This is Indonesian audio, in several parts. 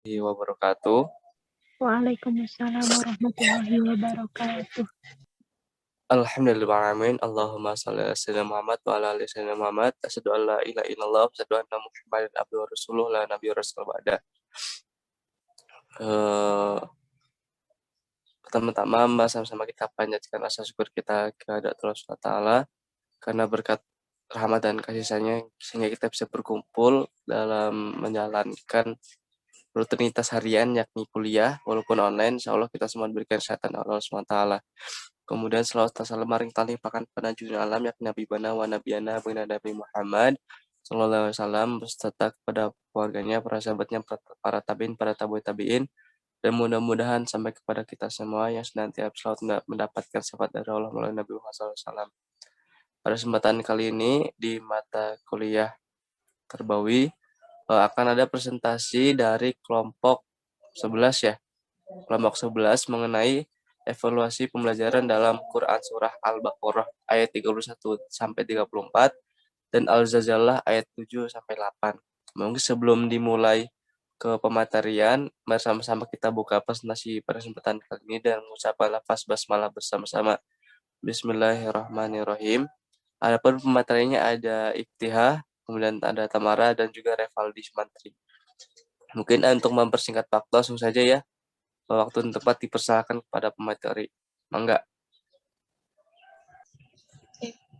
Wabarakatuh. Waalaikumsalam warahmatullahi wabarakatuh. Alhamdulillahirrahmanirrahim. Allahumma shalli ala sayyidina Muhammad wa ala ali sayyidina Muhammad. Asyhadu an la ilaha illallah wa asyhadu anna Muhammadan abduhu wa rasuluh la nabiyya rasul ba'da. Eh, Pertama-tama sama-sama kita panjatkan rasa syukur kita kepada Allah Subhanahu wa taala karena berkat rahmat dan kasih sayangnya sehingga kita bisa berkumpul dalam menjalankan rutinitas harian yakni kuliah walaupun online. Insyaallah kita semua diberikan kesehatan Allah Subhanahu wa taala. Kemudian selawat salam maring tali pakan penajul alam yakni Nabi Bana wa Nabiyana Bina Nabi Muhammad Sallallahu Alaihi Wasallam beserta kepada keluarganya, para sahabatnya, para tabiin, para tabiin, dan mudah-mudahan sampai kepada kita semua yang senantiasa selalu mendapatkan syafaat dari Allah melalui Nabi Muhammad SAW. Pada kesempatan kali ini di mata kuliah Terbawi akan ada presentasi dari kelompok 11 ya. Kelompok 11 mengenai evaluasi pembelajaran dalam Quran Surah Al-Baqarah ayat 31 sampai 34 dan Al-Zalzalah ayat 7 sampai 8. Mungkin sebelum dimulai ke pematerian, mari sama-sama kita buka presentasi pada kesempatan kali ini dan mengucapkan lafaz basmalah bersama-sama. Bismillahirrahmanirrahim. Adapun pemateriannya ada Iftihah, kemudian ada Tamara dan juga Revaldi Sumantri. Mungkin untuk mempersingkat waktu langsung saja ya. Waktu dan tempat dipersilakan kepada pemateri. Mangga.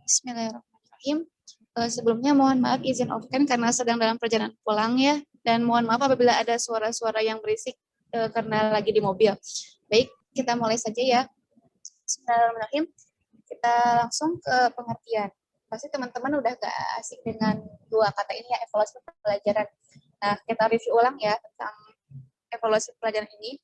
Bismillahirrahmanirrahim. Sebelumnya mohon maaf izin offkan karena sedang dalam perjalanan pulang ya, dan mohon maaf apabila ada suara-suara yang berisik karena lagi di mobil. Baik, kita mulai saja ya. Bismillahirrahmanirrahim. Kita langsung ke pengertian. Pasti teman-teman udah gak asik dengan dua kata ini ya, evaluasi pelajaran. Nah, kita review ulang ya tentang evaluasi pelajaran ini.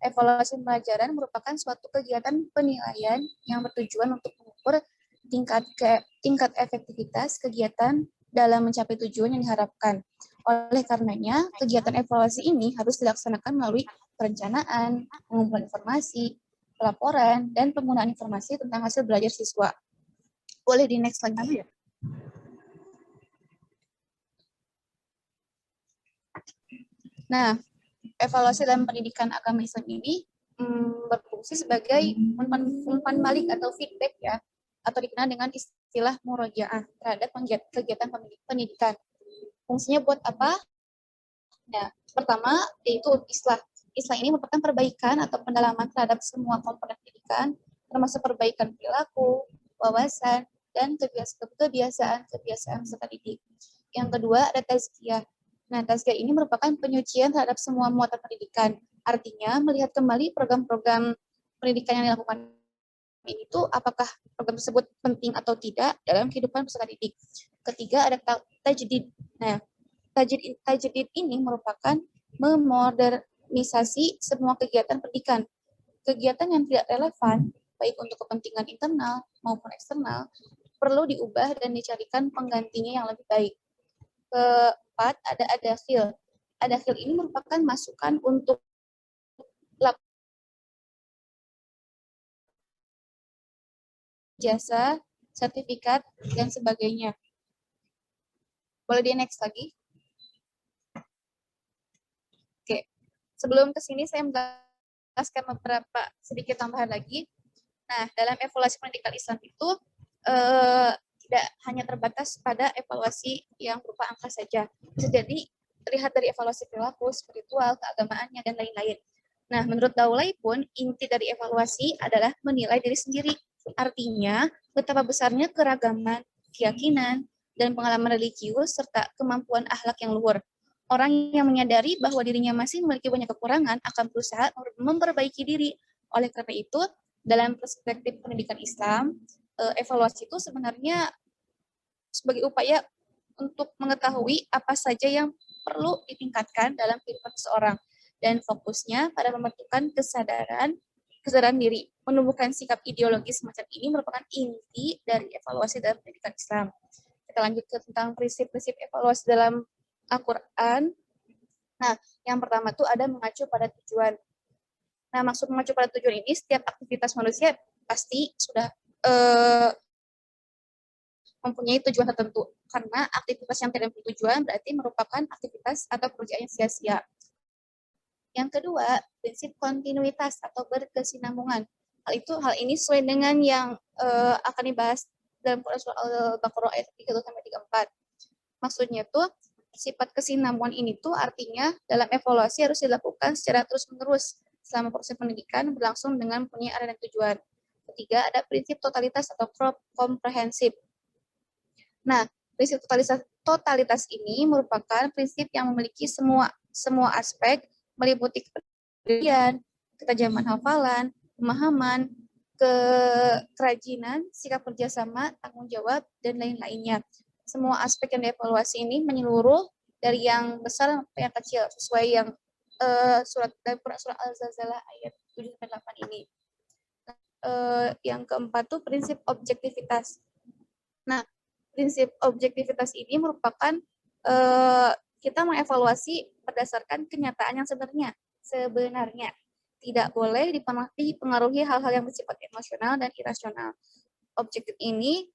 Evaluasi pelajaran merupakan suatu kegiatan penilaian yang bertujuan untuk mengukur tingkat efektivitas kegiatan dalam mencapai tujuan yang diharapkan. Oleh karenanya, kegiatan evaluasi ini harus dilaksanakan melalui perencanaan, pengumpulan informasi, pelaporan, dan penggunaan informasi tentang hasil belajar siswa. Boleh di next lagi ya? Nah, evaluasi dalam pendidikan agama Islam ini berfungsi sebagai umpan balik atau feedback ya, atau dikenal dengan istilah murojaah terhadap kegiatan pendidikan. Fungsinya buat apa? Nah, pertama yaitu islah. Islah ini merupakan perbaikan atau pendalaman terhadap semua komponen pendidikan, termasuk perbaikan perilaku, wawasan, dan kebiasaan peserta didik. Yang kedua ada tazkiyah. Nah, tazkiyah ini merupakan penyucian terhadap semua muatan pendidikan. Artinya, melihat kembali program-program pendidikan yang dilakukan itu apakah program tersebut penting atau tidak dalam kehidupan peserta didik. Ketiga ada tajdid. Nah, tajdid ini merupakan memodernisasi semua kegiatan pendidikan. Kegiatan yang tidak relevan, baik untuk kepentingan internal maupun eksternal, perlu diubah dan dicarikan penggantinya yang lebih baik. Keempat, ada adakhil. Adakhil ini merupakan masukan untuk jasa, sertifikat, dan sebagainya. Boleh di next lagi? Oke, sebelum ke sini saya menjelaskan beberapa sedikit tambahan lagi. Nah, dalam evaluasi pendidikan Islam itu tidak hanya terbatas pada evaluasi yang berupa angka saja. Bisa jadi terlihat dari evaluasi perilaku, spiritual, keagamaannya, dan lain-lain. Nah, menurut Daulay pun, inti dari evaluasi adalah menilai diri sendiri. Artinya, betapa besarnya keragaman, keyakinan, dan pengalaman religius, serta kemampuan akhlak yang luhur. Orang yang menyadari bahwa dirinya masih memiliki banyak kekurangan akan berusaha memperbaiki diri. Oleh karena itu, dalam perspektif pendidikan Islam, evaluasi itu sebenarnya sebagai upaya untuk mengetahui apa saja yang perlu ditingkatkan dalam kehidupan seseorang, dan fokusnya pada membentukkan kesadaran diri. Menumbuhkan sikap ideologis semacam ini merupakan inti dari evaluasi dalam pendidikan Islam. Kita lanjut ke tentang prinsip-prinsip evaluasi dalam Al-Quran. Nah, yang pertama itu ada mengacu pada tujuan. Nah, maksud mengacu pada tujuan ini, setiap aktivitas manusia pasti sudah mempunyai tujuan tertentu. Karena aktivitas yang tidak mempunyai tujuan berarti merupakan aktivitas atau pekerjaan yang sia-sia. Yang kedua, prinsip kontinuitas atau berkesinambungan. Hal ini sesuai dengan yang akan dibahas dalam Quran surah Al-Baqarah ayat 30-34. Maksudnya tuh sifat kesinambungan ini tuh artinya dalam evaluasi harus dilakukan secara terus-menerus selama proses pendidikan berlangsung dengan mempunyai arah dan tujuan. Ketiga, ada prinsip totalitas atau komprehensif. Nah, prinsip totalitas ini merupakan prinsip yang memiliki semua aspek, meliputi kepribadian, ketajaman hafalan, pemahaman, kerajinan, sikap kerjasama, tanggung jawab, dan lain-lainnya. Semua aspek yang dievaluasi ini menyeluruh dari yang besar sampai yang kecil, sesuai yang surat Al-Zalzalah ayat 7-8 ini. Yang keempat tuh prinsip objektivitas. Nah, prinsip objektivitas ini merupakan kita mengevaluasi berdasarkan kenyataan yang sebenarnya. Tidak boleh dipengaruhi hal-hal yang bersifat emosional dan irasional. Objektif ini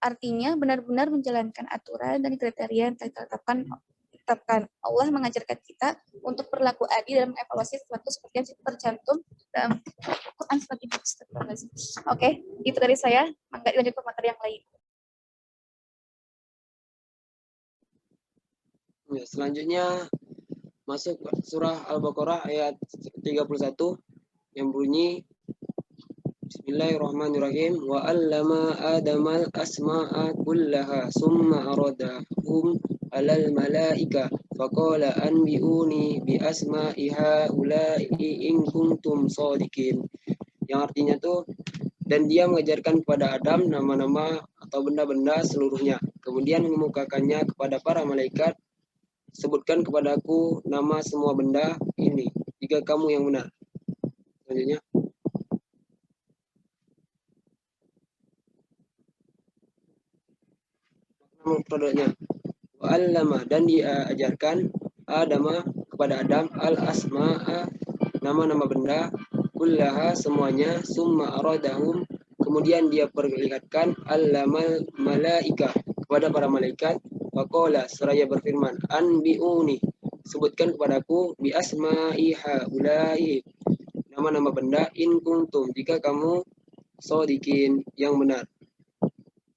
artinya benar-benar menjalankan aturan dan kriteria yang ditetapkan. Allah mengajarkan kita untuk berlaku adil dalam evaluasi sesuatu seperti yang tercantum dalam Quran surat Al-Baqarah. Oke, itu dari saya. Mangga lanjut ke materi yang lain. Ya, selanjutnya masuk surah Al-Baqarah ayat 31 yang bunyi Bismillahirrahmanirrahim wa 'allama Adamal asma'a kullaha summa aradahum 'alal malaika faqala anbi'uni bi asma'i haula'i in kuntum shadiqin. Yang artinya tuh, dan dia mengajarkan kepada Adam nama-nama atau benda-benda seluruhnya, kemudian mengemukakannya kepada para malaikat, sebutkan kepadaku nama semua benda ini jika kamu yang benar. Selanjutnya produknya wa-allama, dan dia ajarkan Adama kepada Adam al-asma'a, nama-nama benda, kullaha semuanya, summa aradahum, kemudian dia perlihatkan allamal malaika kepada para malaikat, waqala seraya berfirman anbi'uni, sebutkan kepadaku bi asma'i haula'i, nama-nama benda, in kuntum jika kamu shadiqin yang benar.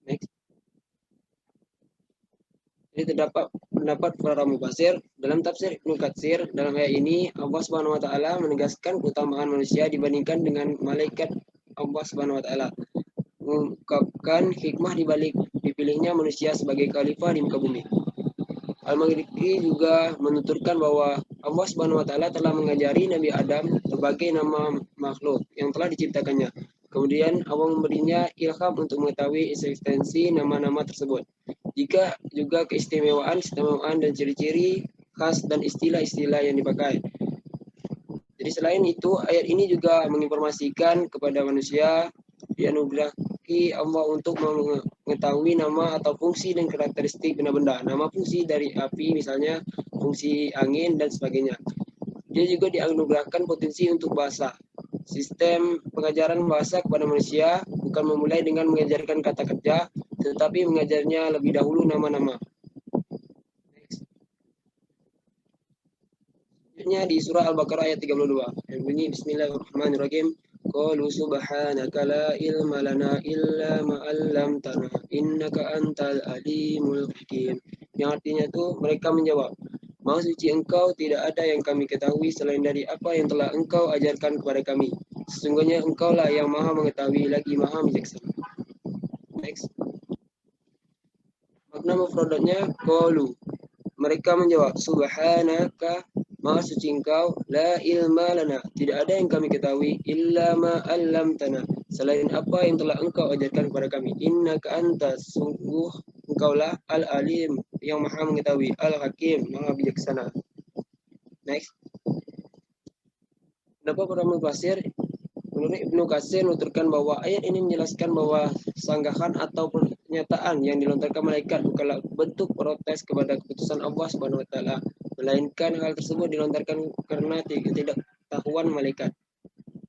Next. Jadi terdapat pendapat para mufasir dalam tafsir Ibnu Katsir, dalam ayat ini Allah Subhanahu wa taala menegaskan keutamaan manusia dibandingkan dengan malaikat Allah Subhanahu wa taala. Mengungkapkan hikmah dibalik dipilihnya manusia sebagai khalifah di muka bumi. Al-Maghribi juga menuturkan bahwa Allah Subhanahu wa taala telah mengajari Nabi Adam berbagai nama makhluk yang telah diciptakannya. Kemudian Allah memberinya ilham untuk mengetahui eksistensi nama-nama tersebut. Jika juga keistimewaan dan ciri-ciri khas dan istilah-istilah yang dipakai. Jadi selain itu, ayat ini juga menginformasikan kepada manusia dianugerahi Allah untuk mengetahui nama atau fungsi dan karakteristik benda-benda. Nama fungsi dari api misalnya, fungsi angin dan sebagainya. Dia juga dianugerahkan potensi untuk bahasa. Sistem pengajaran bahasa kepada manusia bukan memulai dengan mengajarkan kata kerja, tetapi mengajarnya lebih dahulu nama-nama. Selanjutnya di surah Al-Baqarah ayat 32 yang bunyi Bismillahirrahmanirrahim. Qalu subhanaka la ilma lana illa ma 'allamtana innaka antal alimul hakim. Yang artinya itu mereka menjawab, Maha suci Engkau, tidak ada yang kami ketahui selain dari apa yang telah Engkau ajarkan kepada kami. Sesungguhnya Engkaulah yang Maha mengetahui lagi Maha bijaksana. Next. Makna mufradatnya qalu. Mereka menjawab, Subhanaka, Maha suci Engkau, la ilma lana, tidak ada yang kami ketahui illa ma 'allamtana, selain apa yang telah Engkau ajarkan kepada kami. Innaka anta, sungguh Engkaulah al-alim, yang Maha mengetahui, al-hakim, Maha bijaksana. Next. Dapat para mufasir, menurut Ibnu Katsir menuturkan bahwa ayat ini menjelaskan bahwa sanggahan atau pernyataan yang dilontarkan malaikat bukanlah bentuk protes kepada keputusan Allah Subhanahu wa taala, melainkan hal tersebut dilontarkan karena ketidaktahuan malaikat.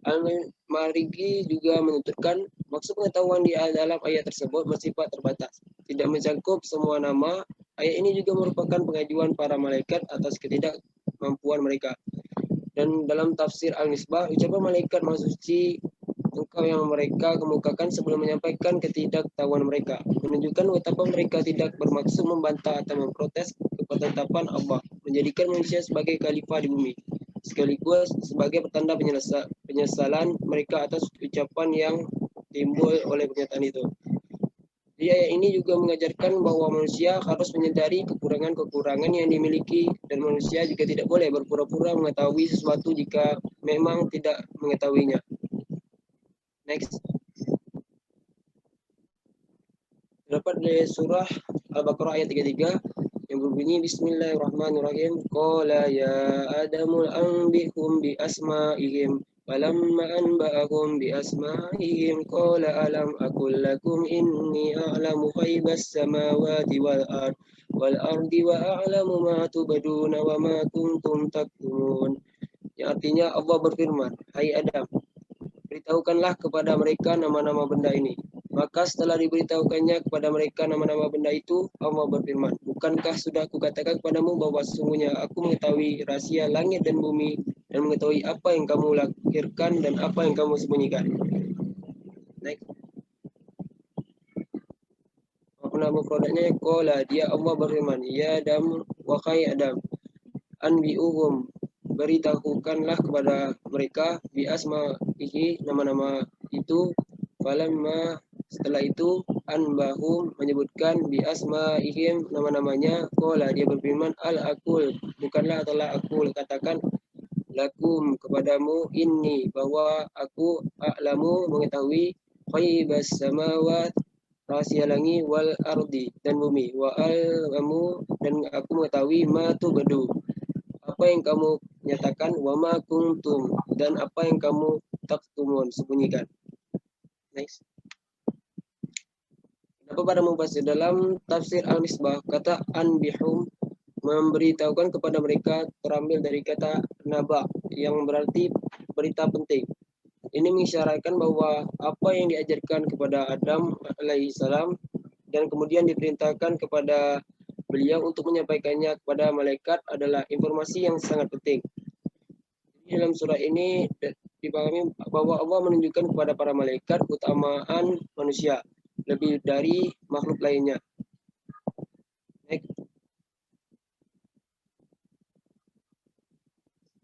Al-Marigi juga menuturkan maksud pengetahuan di dalam ayat tersebut bersifat terbatas, tidak mencakup semua nama. Ayat ini juga merupakan pengajuan para malaikat atas ketidakmampuan mereka. Dan dalam tafsir Al-Misbah, ucapan malaikat maha suci engkau yang mereka kemukakan sebelum menyampaikan ketidaktahuan mereka, menunjukkan betapa mereka tidak bermaksud membantah atau memprotes ketetapan Allah, menjadikan manusia sebagai khalifah di bumi, sekaligus sebagai pertanda penyesalan mereka atas ucapan yang timbul oleh pernyataan itu. Di ayat ini juga mengajarkan bahwa manusia harus menyadari kekurangan-kekurangan yang dimiliki dan manusia juga tidak boleh berpura-pura mengetahui sesuatu jika memang tidak mengetahuinya. Next. Dapat dari surah Al-Baqarah ayat 33 yang berbunyi Bismillahirrahmanirrahim. Qala ya Adamul anbihum bi asma'ihim falamma anba'ahum bi asma'ihim qala alam aqul lakum inni a'lamu ghaibas samawati wal ardi wa a'lamu ma tubduna wa ma kuntum taktumun. Yang artinya Allah berfirman, hai Adam, beritahukanlah kepada mereka nama-nama benda ini. Maka setelah diberitahukannya kepada mereka nama-nama benda itu, Allah berfirman, bukankah sudah kukatakan kepadamu bahwa sesungguhnya aku mengetahui rahasia langit dan bumi dan mengetahui apa yang kamu lahirkan dan apa yang kamu sembunyikan. Next. Nama produknya qala, dia Allah berfirman, ya Adam, wahai Adam, anbi'uhum, beritahukanlah kepada mereka bi asma'ihi, nama-nama itu, falamma, setelah itu anbahum, menyebutkan bi asma'ihim, nama-namanya, qala, dia berfirman al-aqul, bukanlah telah aku katakan lakum, kepadamu, inni, bahwa aku a'lamu, mengetahui ghaibas samawat, rahasia langit, wal ardi, dan bumi, wa al-amu, dan aku mengetahui ma tubdu, apa yang kamu nyatakan, wa ma kuntum, dan apa yang kamu taktumun, sembunyikan. Next. Kenapa para mufassir dalam tafsir Al-Misbah kata anbihum memberitahukan kepada mereka terambil dari kata naba yang berarti berita penting. Ini mengisyaratkan bahwa apa yang diajarkan kepada Adam alaihissalam dan kemudian diperintahkan kepada beliau untuk menyampaikannya kepada malaikat adalah informasi yang sangat penting. Dalam surah ini dipahami bahwa Allah menunjukkan kepada para malaikat keutamaan manusia lebih dari makhluk lainnya. Next.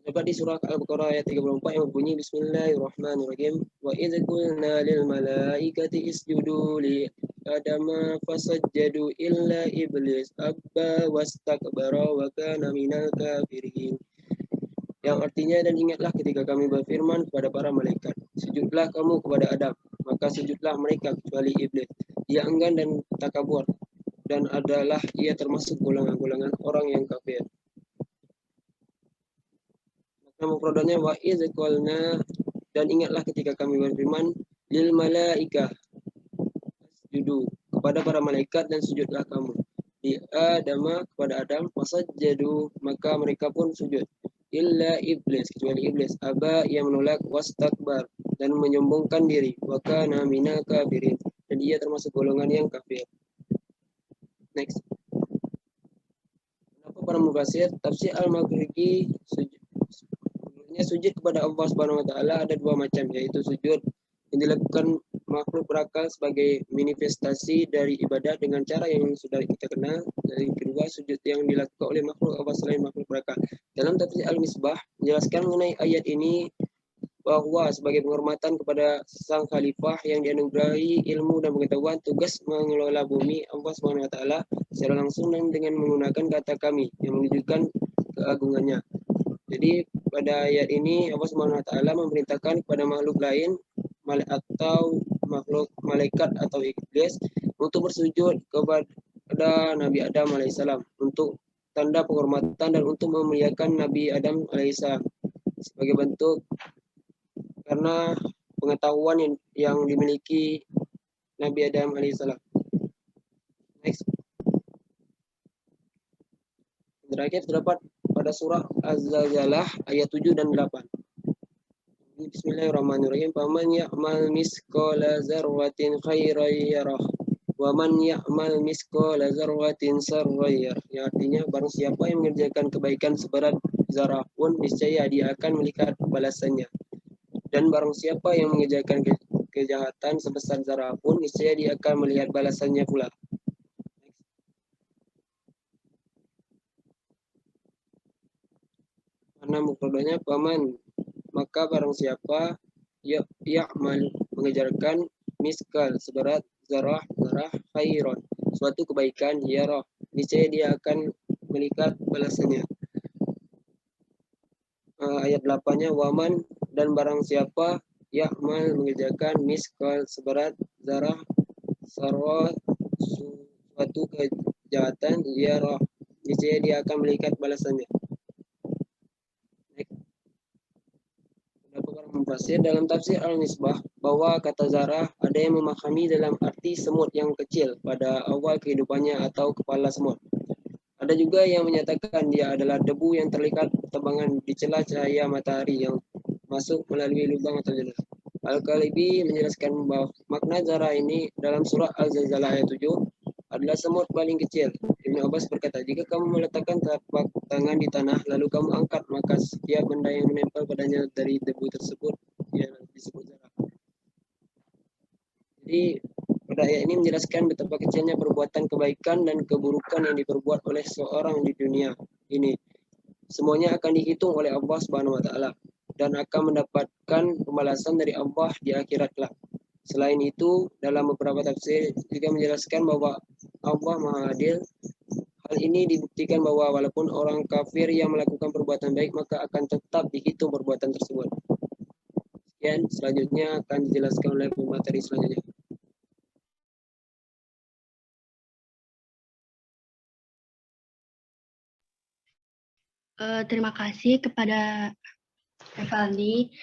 Dapat di surah Al-Baqarah ayat 34 yang berbunyi Bismillahirrahmanirrahim. Wa idz qulna lil malaikati isjudu li Adama fasajjadu illa iblis abba wastakbara wa kana minal kafirin. Yang artinya, dan ingatlah ketika kami berfirman kepada para malaikat, sujudlah kamu kepada Adam, maka sujudlah mereka kecuali iblis. Ia enggan dan takabur, dan adalah ia termasuk golongan-golongan orang yang kafir. Nama produknya wa idz qulna, dan ingatlah ketika kami berfirman lil malaikah sujudu, kepada para malaikat, dan sujudlah kamu di Adama, kepada Adam, fasajjadu, maka mereka pun sujud, illa iblis, kecuali iblis, aba, ia menolak, wastakbar, dan menyombongkan diri, wa kana minal kafirin, dan ia termasuk golongan yang kafir. Next. Kenapa para mufassir tafsir Al-Maghribi sujud kepada Allah Subhanahu wa taala ada dua macam, yaitu sujud yang dilakukan makhluk berakal sebagai manifestasi dari ibadat dengan cara yang sudah kita kenal, dan kedua sujud yang dilakukan oleh makhluk Allah selain makhluk berakal. Dalam tafsir Al-Misbah menjelaskan mengenai ayat ini bahwa sebagai penghormatan kepada sang khalifah yang dianugerahi ilmu dan pengetahuan, tugas mengelola bumi Allah Subhanahu wa taala secara langsung dan dengan menggunakan kata kami yang menunjukkan keagungannya. Jadi pada ayat ini Allah Subhanahu wa taala memerintahkan kepada makhluk lain atau makhluk malaikat atau iblis untuk bersujud kepada Nabi Adam alaihissalam untuk tanda penghormatan dan untuk memuliakan Nabi Adam alaihissalam sebagai bentuk karena pengetahuan yang dimiliki Nabi Adam alaihissalam. Next. Terakhir terdapat pada surah Az-Zalzalah ayat 7 dan 8. Bismillahirrahmanirrahim. Faman ya'mal misqala dzarratin khairan yarah wa man ya'mal misqala dzarratin syarran yarah. Yang artinya barang siapa yang mengerjakan kebaikan seberat zarah pun niscaya dia akan melihat balasannya. Dan barang siapa yang mengerjakan kejahatan sebesar zarah pun niscaya dia akan melihat balasannya pula. Karena mufradanya paman, maka barang siapa ya'mal mengejarkan miskal seberat zarah khairon, suatu kebaikan yarah, niscaya dia akan melihat balasannya. Ayat 8-nya waman, dan barang siapa ya'mal mengerjakan miskal seberat zarah sarwa, suatu kejahatan yarah, niscaya dia akan melihat balasannya. Mufassir dalam tafsir Al-Misbah bahwa kata zarah ada yang memahami dalam arti semut yang kecil pada awal kehidupannya atau kepala semut. Ada juga yang menyatakan dia adalah debu yang terlihat bertebangan di celah cahaya matahari yang masuk melalui lubang atau jelas. Al-Qalibi menjelaskan bahwa makna zarah ini dalam surah Al-Zalzalah ayat 7 adalah semut paling kecil. Ibnu Abbas berkata, jika kamu meletakkan telapak tangan di tanah, lalu kamu angkat, maka setiap benda yang menempel padanya dari debu tersebut, ya disebut zarah. Jadi, pada ayat ini menjelaskan betapa kecilnya perbuatan kebaikan dan keburukan yang diperbuat oleh seorang di dunia ini. Semuanya akan dihitung oleh Allah Subhanahu wa taala dan akan mendapatkan pembalasan dari Allah di akhirat kelak. Selain itu, dalam beberapa tafsir juga menjelaskan bahwa Allah Maha Adil. Hal ini dibuktikan bahwa walaupun orang kafir yang melakukan perbuatan baik, maka akan tetap dihitung perbuatan tersebut. Sekian, selanjutnya akan dijelaskan oleh pemateri selanjutnya. Terima kasih kepada Evaldi.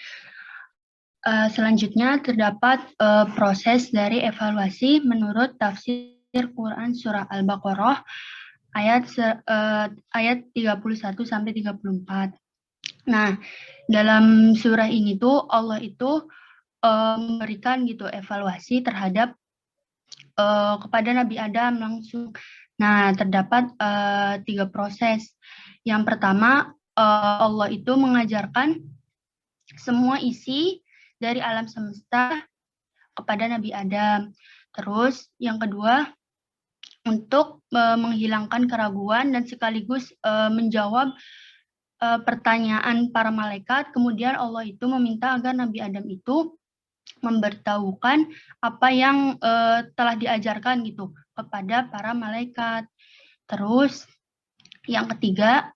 Selanjutnya terdapat proses dari evaluasi menurut tafsir Quran surah Al-Baqarah ayat 31 sampai 34. Nah, dalam surah ini tuh Allah itu memberikan gitu evaluasi terhadap kepada Nabi Adam langsung. Nah, terdapat 3 proses. Yang pertama, Allah itu mengajarkan semua isi dari alam semesta kepada Nabi Adam. Terus yang kedua, untuk menghilangkan keraguan dan sekaligus menjawab pertanyaan para malaikat. Kemudian Allah itu meminta agar Nabi Adam itu memberitahukan apa yang telah diajarkan gitu kepada para malaikat. Terus yang ketiga,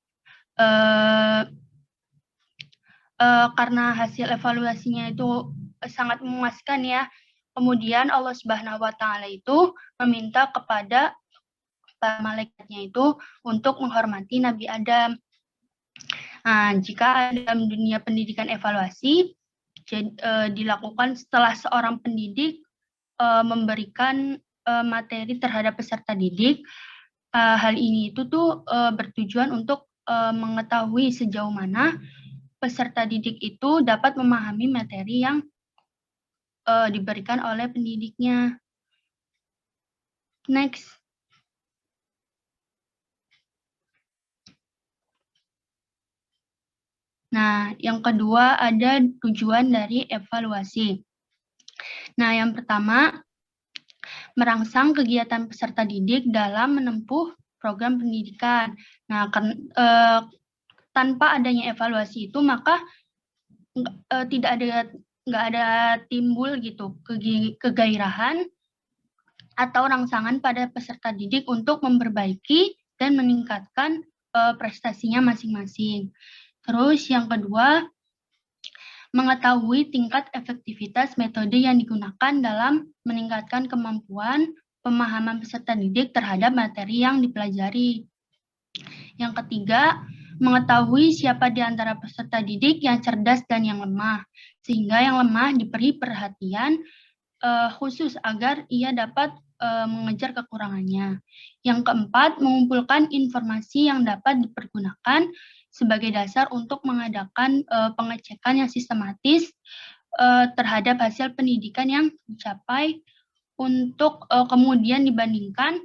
karena hasil evaluasinya itu sangat memuaskan ya, kemudian Allah Subhanahu wa taala itu meminta kepada para malaikatnya itu untuk menghormati Nabi Adam. Nah, jika dalam dunia pendidikan evaluasi dilakukan setelah seorang pendidik memberikan materi terhadap peserta didik, hal ini itu tuh bertujuan untuk mengetahui sejauh mana peserta didik itu dapat memahami materi yang diberikan oleh pendidiknya. Next. Nah, yang kedua ada tujuan dari evaluasi. Nah, yang pertama, merangsang kegiatan peserta didik dalam menempuh program pendidikan. Nah, tanpa adanya evaluasi itu, maka nggak ada timbul gitu kegairahan atau rangsangan pada peserta didik untuk memperbaiki dan meningkatkan prestasinya masing-masing. Terus yang kedua, mengetahui tingkat efektivitas metode yang digunakan dalam meningkatkan kemampuan pemahaman peserta didik terhadap materi yang dipelajari. Yang ketiga, mengetahui siapa di antara peserta didik yang cerdas dan yang lemah, sehingga yang lemah diberi perhatian khusus agar ia dapat mengejar kekurangannya. Yang keempat, mengumpulkan informasi yang dapat dipergunakan sebagai dasar untuk mengadakan pengecekan yang sistematis terhadap hasil pendidikan yang dicapai untuk kemudian dibandingkan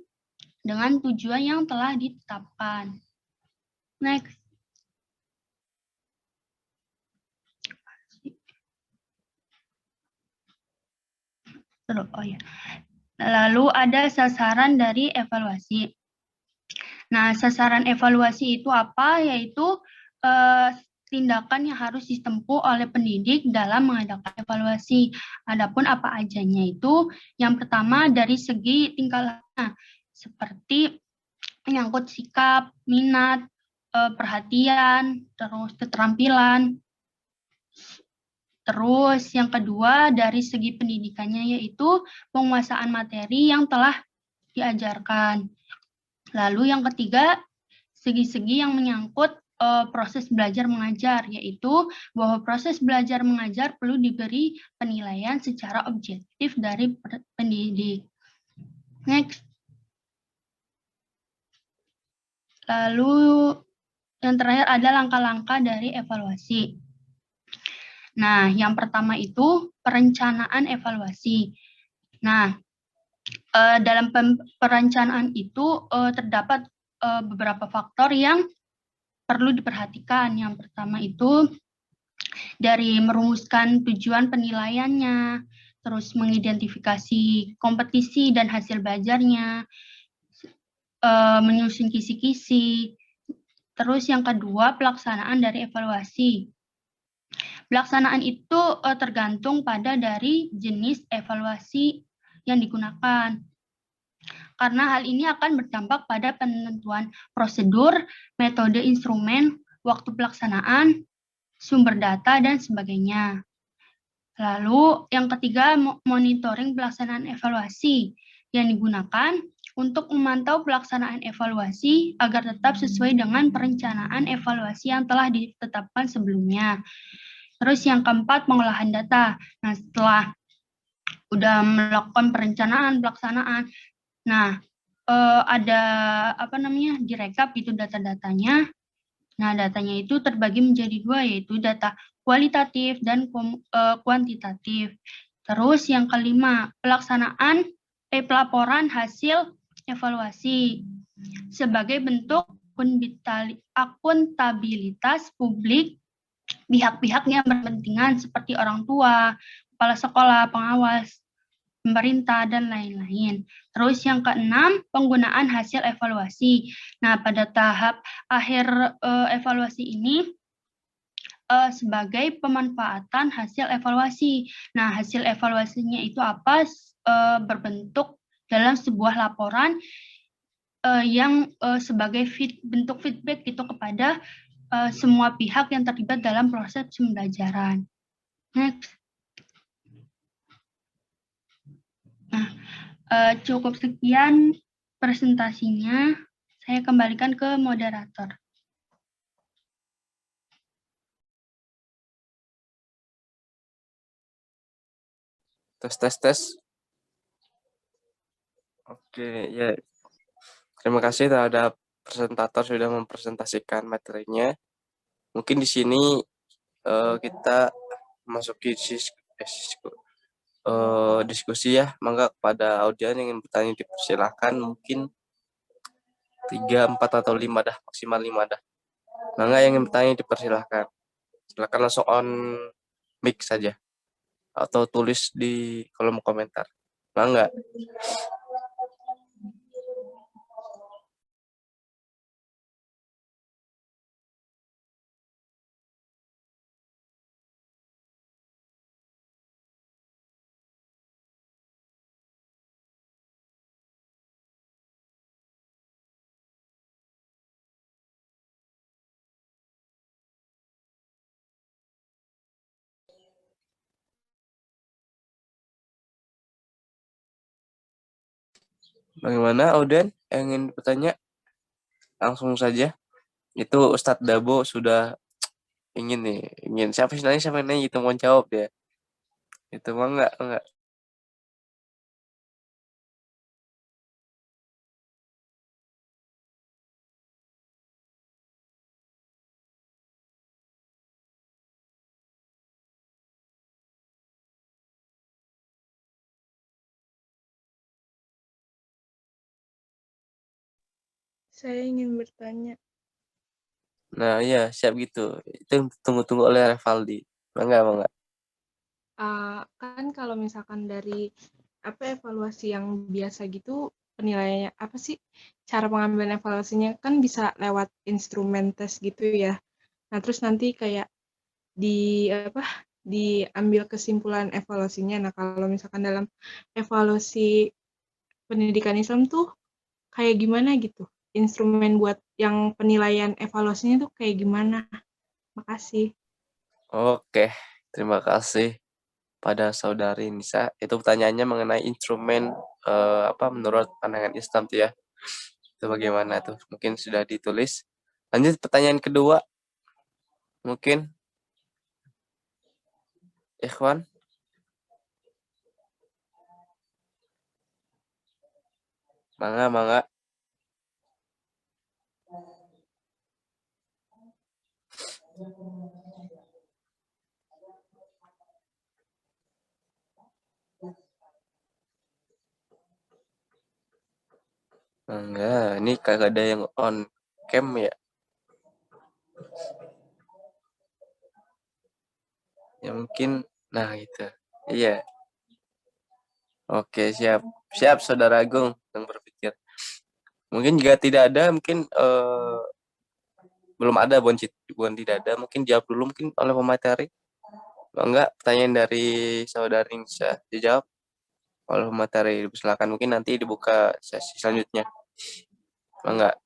dengan tujuan yang telah ditetapkan. Next. Oh ya. Lalu ada sasaran dari evaluasi. Nah, sasaran evaluasi itu apa? Yaitu tindakan yang harus ditempuh oleh pendidik dalam mengadakan evaluasi. Adapun apa ajanya itu, yang pertama dari segi tingkah laku, seperti menyangkut sikap, minat, perhatian, terus keterampilan. Terus yang kedua dari segi pendidikannya yaitu penguasaan materi yang telah diajarkan. Lalu yang ketiga, segi-segi yang menyangkut proses belajar mengajar, yaitu bahwa proses belajar mengajar perlu diberi penilaian secara objektif dari pendidik. Next. Lalu yang terakhir ada langkah-langkah dari evaluasi. Nah, yang pertama itu perencanaan evaluasi. Nah, dalam perencanaan itu terdapat beberapa faktor yang perlu diperhatikan. Yang pertama itu dari merumuskan tujuan penilaiannya, terus mengidentifikasi kompetisi dan hasil belajarnya, menyusun kisi-kisi. Terus yang kedua, pelaksanaan dari evaluasi. Pelaksanaan itu tergantung pada dari jenis evaluasi yang digunakan. Karena hal ini akan berdampak pada penentuan prosedur, metode instrumen, waktu pelaksanaan, sumber data, dan sebagainya. Lalu yang ketiga, monitoring pelaksanaan evaluasi yang digunakan untuk memantau pelaksanaan evaluasi agar tetap sesuai dengan perencanaan evaluasi yang telah ditetapkan sebelumnya. Terus yang keempat, pengolahan data. Nah, setelah udah melakukan perencanaan, pelaksanaan, nah ada direkap itu data-datanya. Nah, datanya itu terbagi menjadi dua, yaitu data kualitatif dan kuantitatif. Terus yang kelima, pelaporan hasil evaluasi sebagai bentuk akuntabilitas publik pihak-pihak yang berkepentingan seperti orang tua, kepala sekolah, pengawas, pemerintah, dan lain-lain. Terus yang keenam, penggunaan hasil evaluasi. Nah, pada tahap akhir evaluasi ini sebagai pemanfaatan hasil evaluasi. Nah, hasil evaluasinya itu apa? Berbentuk dalam sebuah laporan yang sebagai bentuk feedback itu kepada semua pihak yang terlibat dalam proses pembelajaran. Next. Nah, cukup sekian presentasinya. Saya kembalikan ke moderator. Tes. Oke, ya. Terima kasih terhadap presentator sudah mempresentasikan materinya. Mungkin di sini kita masuki diskusi ya. Mangga kepada audien yang ingin bertanya dipersilahkan. Mungkin 3, 4, atau 5 dah. Maksimal 5 dah. Mangga yang ingin bertanya dipersilahkan. Silakan langsung on mic saja. Atau tulis di kolom komentar. Mangga. Bagaimana audien yang ingin bertanya? Langsung saja. Itu Ustadz Dabo sudah ingin siapa yang nanya itu mau jawab dia. Itu mah enggak. Saya ingin bertanya. Nah, iya, siap gitu. Itu yang tunggu-tunggu oleh Revaldi. Bangga. Kan kalau misalkan dari evaluasi yang biasa gitu penilaiannya apa sih? Cara pengambilan evaluasinya kan bisa lewat instrumen tes gitu ya. Nah, terus nanti kayak diambil kesimpulan evaluasinya. Nah, kalau misalkan dalam evaluasi pendidikan Islam tuh kayak gimana gitu? Instrumen buat yang penilaian evaluasinya tuh kayak gimana? Makasih. Oke, terima kasih pada saudari Nisa. Itu pertanyaannya mengenai instrumen menurut pandangan Islam tuh ya. Itu bagaimana tuh? Mungkin sudah ditulis. Lanjut pertanyaan kedua, mungkin Ikhwan. Mangga, mangga. Mangga, ini kagak ada yang on cam ya. Ya mungkin, nah gitu. Iya. Oke, siap. Siap, Saudara Agung yang berpikir. Mungkin jika tidak ada, mungkin belum ada bukan tidak ada. Mungkin jawab dulu mungkin oleh pemateri. Enggak, pertanyaan dari saudari bisa dijawab oleh pemateri. Silakan, mungkin nanti dibuka sesi selanjutnya. Enggak.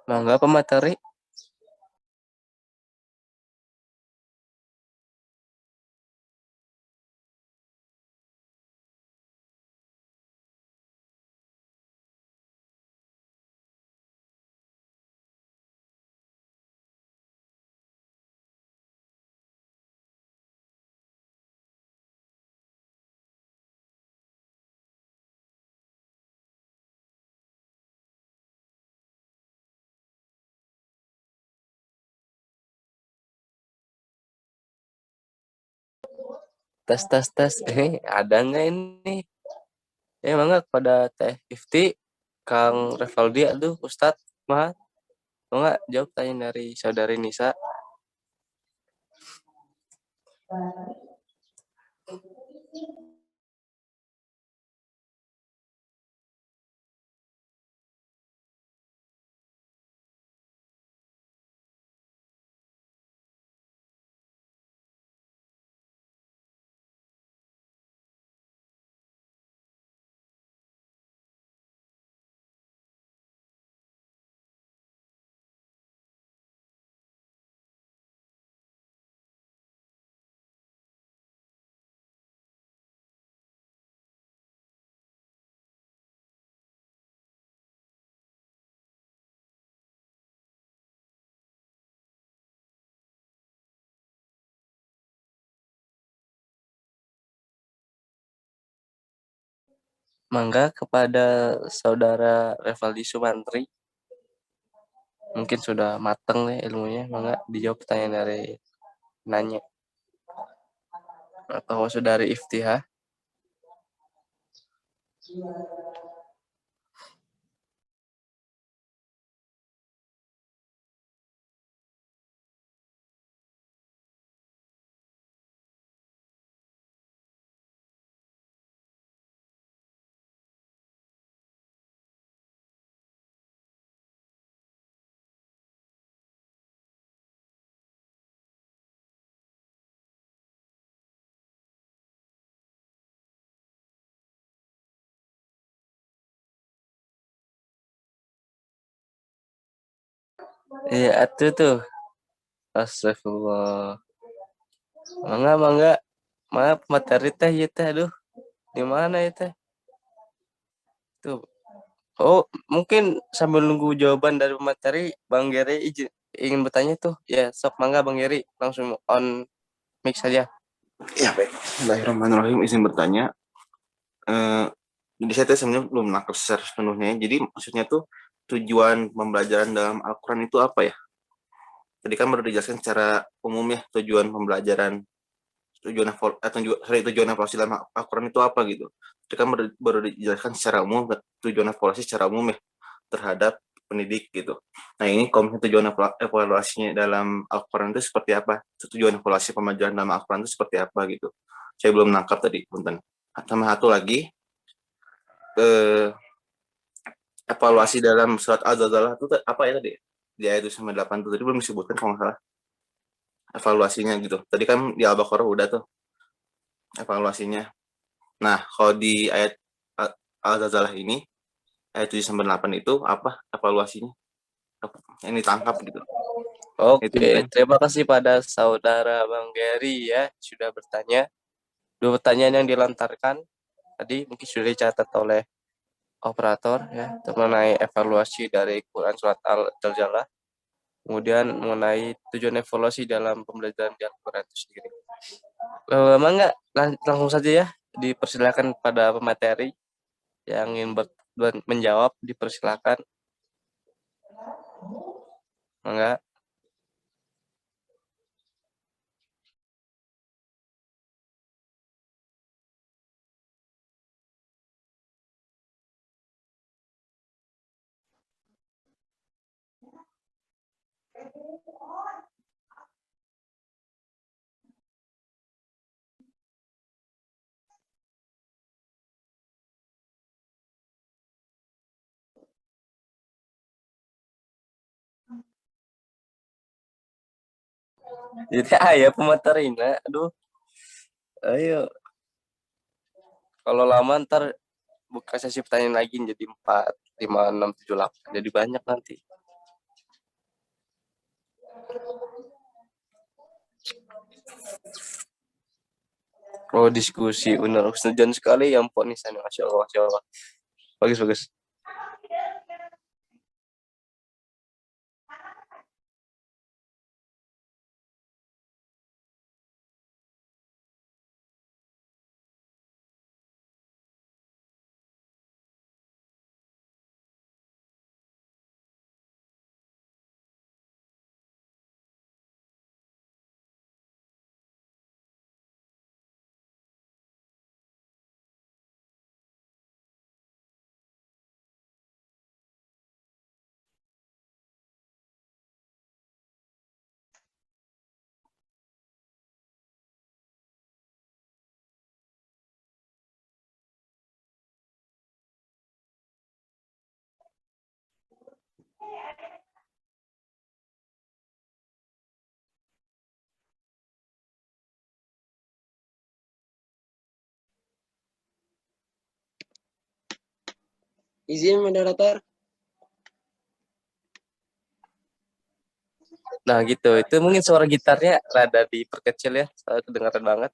Mangga pemateri. Tes, tes, tes. Ada nggak ini? Mangga kepada Teh Ifti, Kang Revaldi, aduh, Ustadz, Mahat. Mau nggak jawab tanya dari saudari Nisa? Mangga kepada saudara Revaldi Sumantri. Mungkin sudah mateng nih ilmunya. Mangga dijawab pertanyaan dari nanya. Atau saudari Iftihah. Iya, atuh tuh. Astagfirullah. Mangga, mangga. Maaf, materi teh ya teh, aduh. Di mana itu? Tuh. Oh, mungkin sambil nunggu jawaban dari pemateri, Bang Geri ingin bertanya tuh. Ya, sok mangga Bang Geri, langsung on mic saja. Ya baik, Bismillahirrahmanirrahim, izin bertanya. Jadi saya tuh sebenarnya belum nangkep secara sepenuhnya. Jadi maksudnya tuh tujuan pembelajaran dalam Al-Quran itu apa ya? Tadi kan baru dijelaskan secara umum ya tujuan pembelajaran, tujuan evaluasi dalam Al-Quran itu apa gitu. Tadi kan baru dijelaskan secara umum tujuan evaluasi secara umum ya terhadap pendidik gitu. Nah ini kalau misalnya tujuan evaluasinya dalam Al-Quran itu seperti apa? Tujuan evaluasi pembelajaran dalam Al-Quran itu seperti apa gitu? Saya belum nangkap tadi, punten. Sama satu lagi, evaluasi dalam surat Al-Zalzalah itu apa ya tadi? Di ayat 8 itu tadi belum disebutkan kalau nggak salah. Evaluasinya gitu. Tadi kan di Al-Baqarah udah tuh evaluasinya. Nah, kalau di ayat Al-Zalzalah ini, ayat 7-8 itu apa evaluasinya? Yang ditangkap gitu. Oke, terima kasih pada saudara Bang Geri ya, sudah bertanya. 2 pertanyaan yang dilontarkan tadi mungkin sudah dicatat oleh operator ya, mengenai evaluasi dari Quran surat Al-Zalzalah. Kemudian mengenai tujuan evaluasi dalam pembelajaran di Al-Quran itu sendiri. Mangga langsung saja ya, dipersilakan pada pemateri yang ingin menjawab, dipersilakan. Mangga. Jadi ya pematerinya, aduh. Ayo. Kalau lama ntar buka sesi pertanyaan lagi jadi 4, 5, 6, 7, 8. Jadi banyak nanti. Oh, diskusi benar. Setuju sekali ya Mpok Nisan. Masya Allah, Masya Allah. Bagus, bagus. Izin moderator. Nah gitu, itu mungkin suara gitarnya rada diperkecil ya, soalnya kedengaran banget.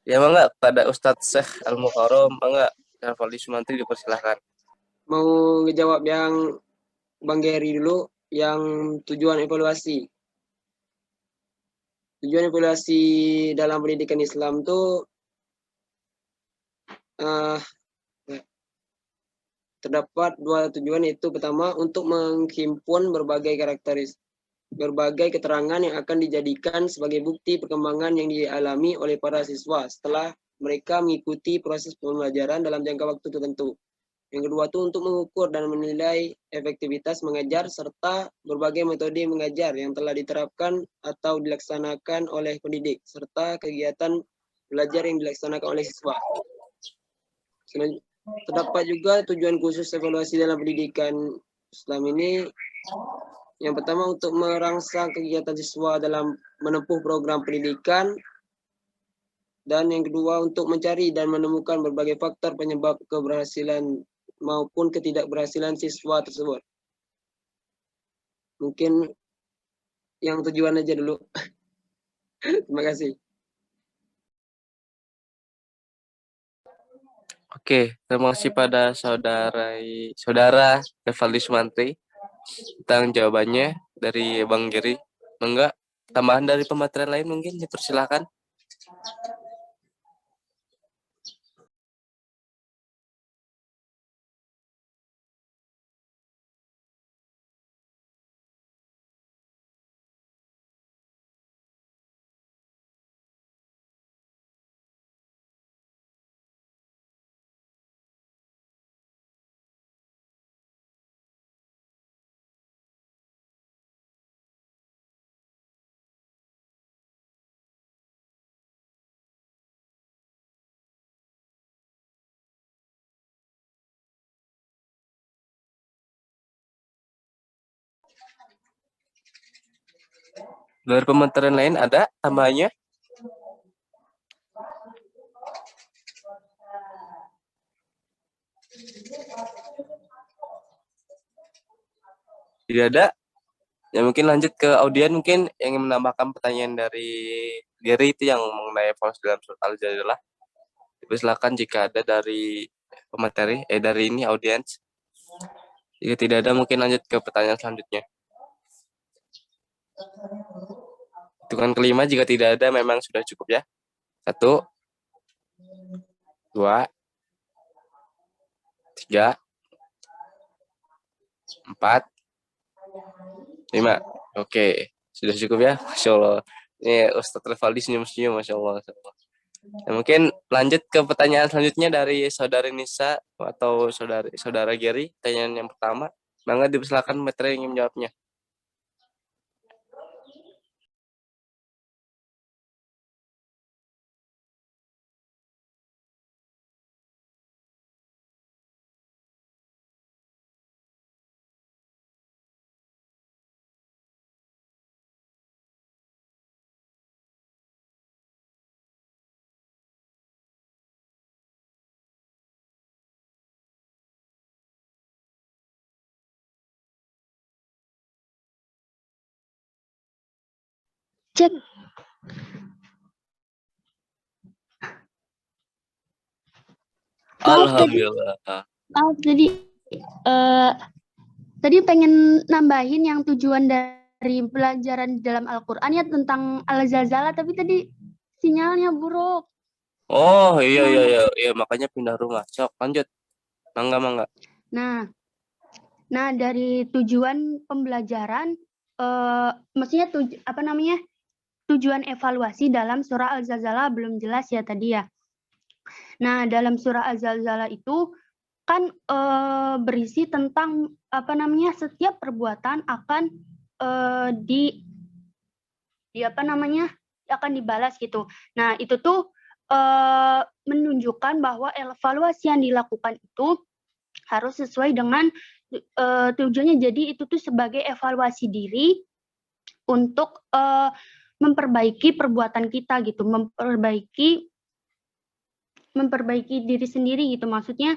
Ya enggak, pada Ustadz Syekh Al-Mukarram, enggak, Alfali Sumantri dipersilahkan. Mau ngejawab yang Bang Geri dulu, yang tujuan evaluasi. Tujuan evaluasi dalam pendidikan Islam tuh terdapat 2 tujuan, yaitu pertama untuk menghimpun berbagai keterangan yang akan dijadikan sebagai bukti perkembangan yang dialami oleh para siswa setelah mereka mengikuti proses pembelajaran dalam jangka waktu tertentu. Yang kedua itu untuk mengukur dan menilai efektivitas mengajar serta berbagai metode mengajar yang telah diterapkan atau dilaksanakan oleh pendidik serta kegiatan belajar yang dilaksanakan oleh siswa. Terdapat juga tujuan khusus evaluasi dalam pendidikan Islam ini. Yang pertama untuk merangsang kegiatan siswa dalam menempuh program pendidikan. Dan yang kedua untuk mencari dan menemukan berbagai faktor penyebab keberhasilan maupun ketidakberhasilan siswa tersebut. Mungkin yang tujuan aja dulu. Terima kasih. Oke, terima kasih pada saudara Revaldi Sumantri tentang jawabannya dari Bang Giri. Enggak, tambahan dari pematerian lain mungkin dipersilakan. Dari pematerian lain ada tambahannya? Tidak ada. Ya mungkin lanjut ke audien mungkin yang ingin menambahkan pertanyaan dari Gary itu yang mengenai evaluasi dalam surat Al-Jadilah. Silakan jika ada dari pemateri, dari ini audiens. Jika tidak ada mungkin lanjut ke pertanyaan selanjutnya. Hitungan kelima jika tidak ada memang sudah cukup ya. 1, 2, 3, 4, 5. Oke, sudah cukup ya. Masya Allah. Ini Ustadz Revaldi senyum-senyum, Masya Allah. Nah, mungkin lanjut ke pertanyaan selanjutnya dari Saudari Nisa atau Saudara Gary. Pertanyaan yang pertama, mangga dipersilakan materi yang ingin menjawabnya. Cek. Alhamdulillah. Maaf tadi pengen nambahin yang tujuan dari pelajaran dalam Al-Quran ya tentang Al-Zalzalah, tapi tadi sinyalnya buruk. Oh iya makanya pindah rumah. Sok lanjut. Mangga. Nah dari tujuan pembelajaran, maksudnya tujuan evaluasi dalam surah Al-Zalzalah belum jelas ya tadi ya. Nah dalam surah Al-Zalzalah itu kan berisi tentang setiap perbuatan akan akan dibalas gitu. Nah itu tuh menunjukkan bahwa evaluasi yang dilakukan itu harus sesuai dengan tujuannya. Jadi itu tuh sebagai evaluasi diri untuk memperbaiki perbuatan kita gitu, memperbaiki diri sendiri gitu. Maksudnya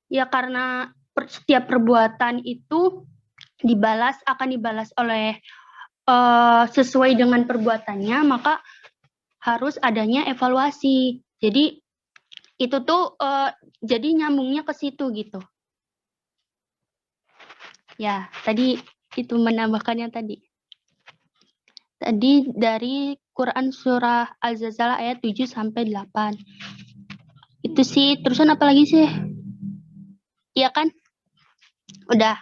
ya karena setiap perbuatan itu akan dibalas oleh sesuai dengan perbuatannya, maka harus adanya evaluasi. Jadi itu tuh jadi nyambungnya ke situ gitu. Ya, tadi itu menambahkannya tadi. Tadi dari Quran surah Al-Zalzalah ayat 7 sampai 8. Itu sih, terusan apa lagi sih? Iya kan? Udah.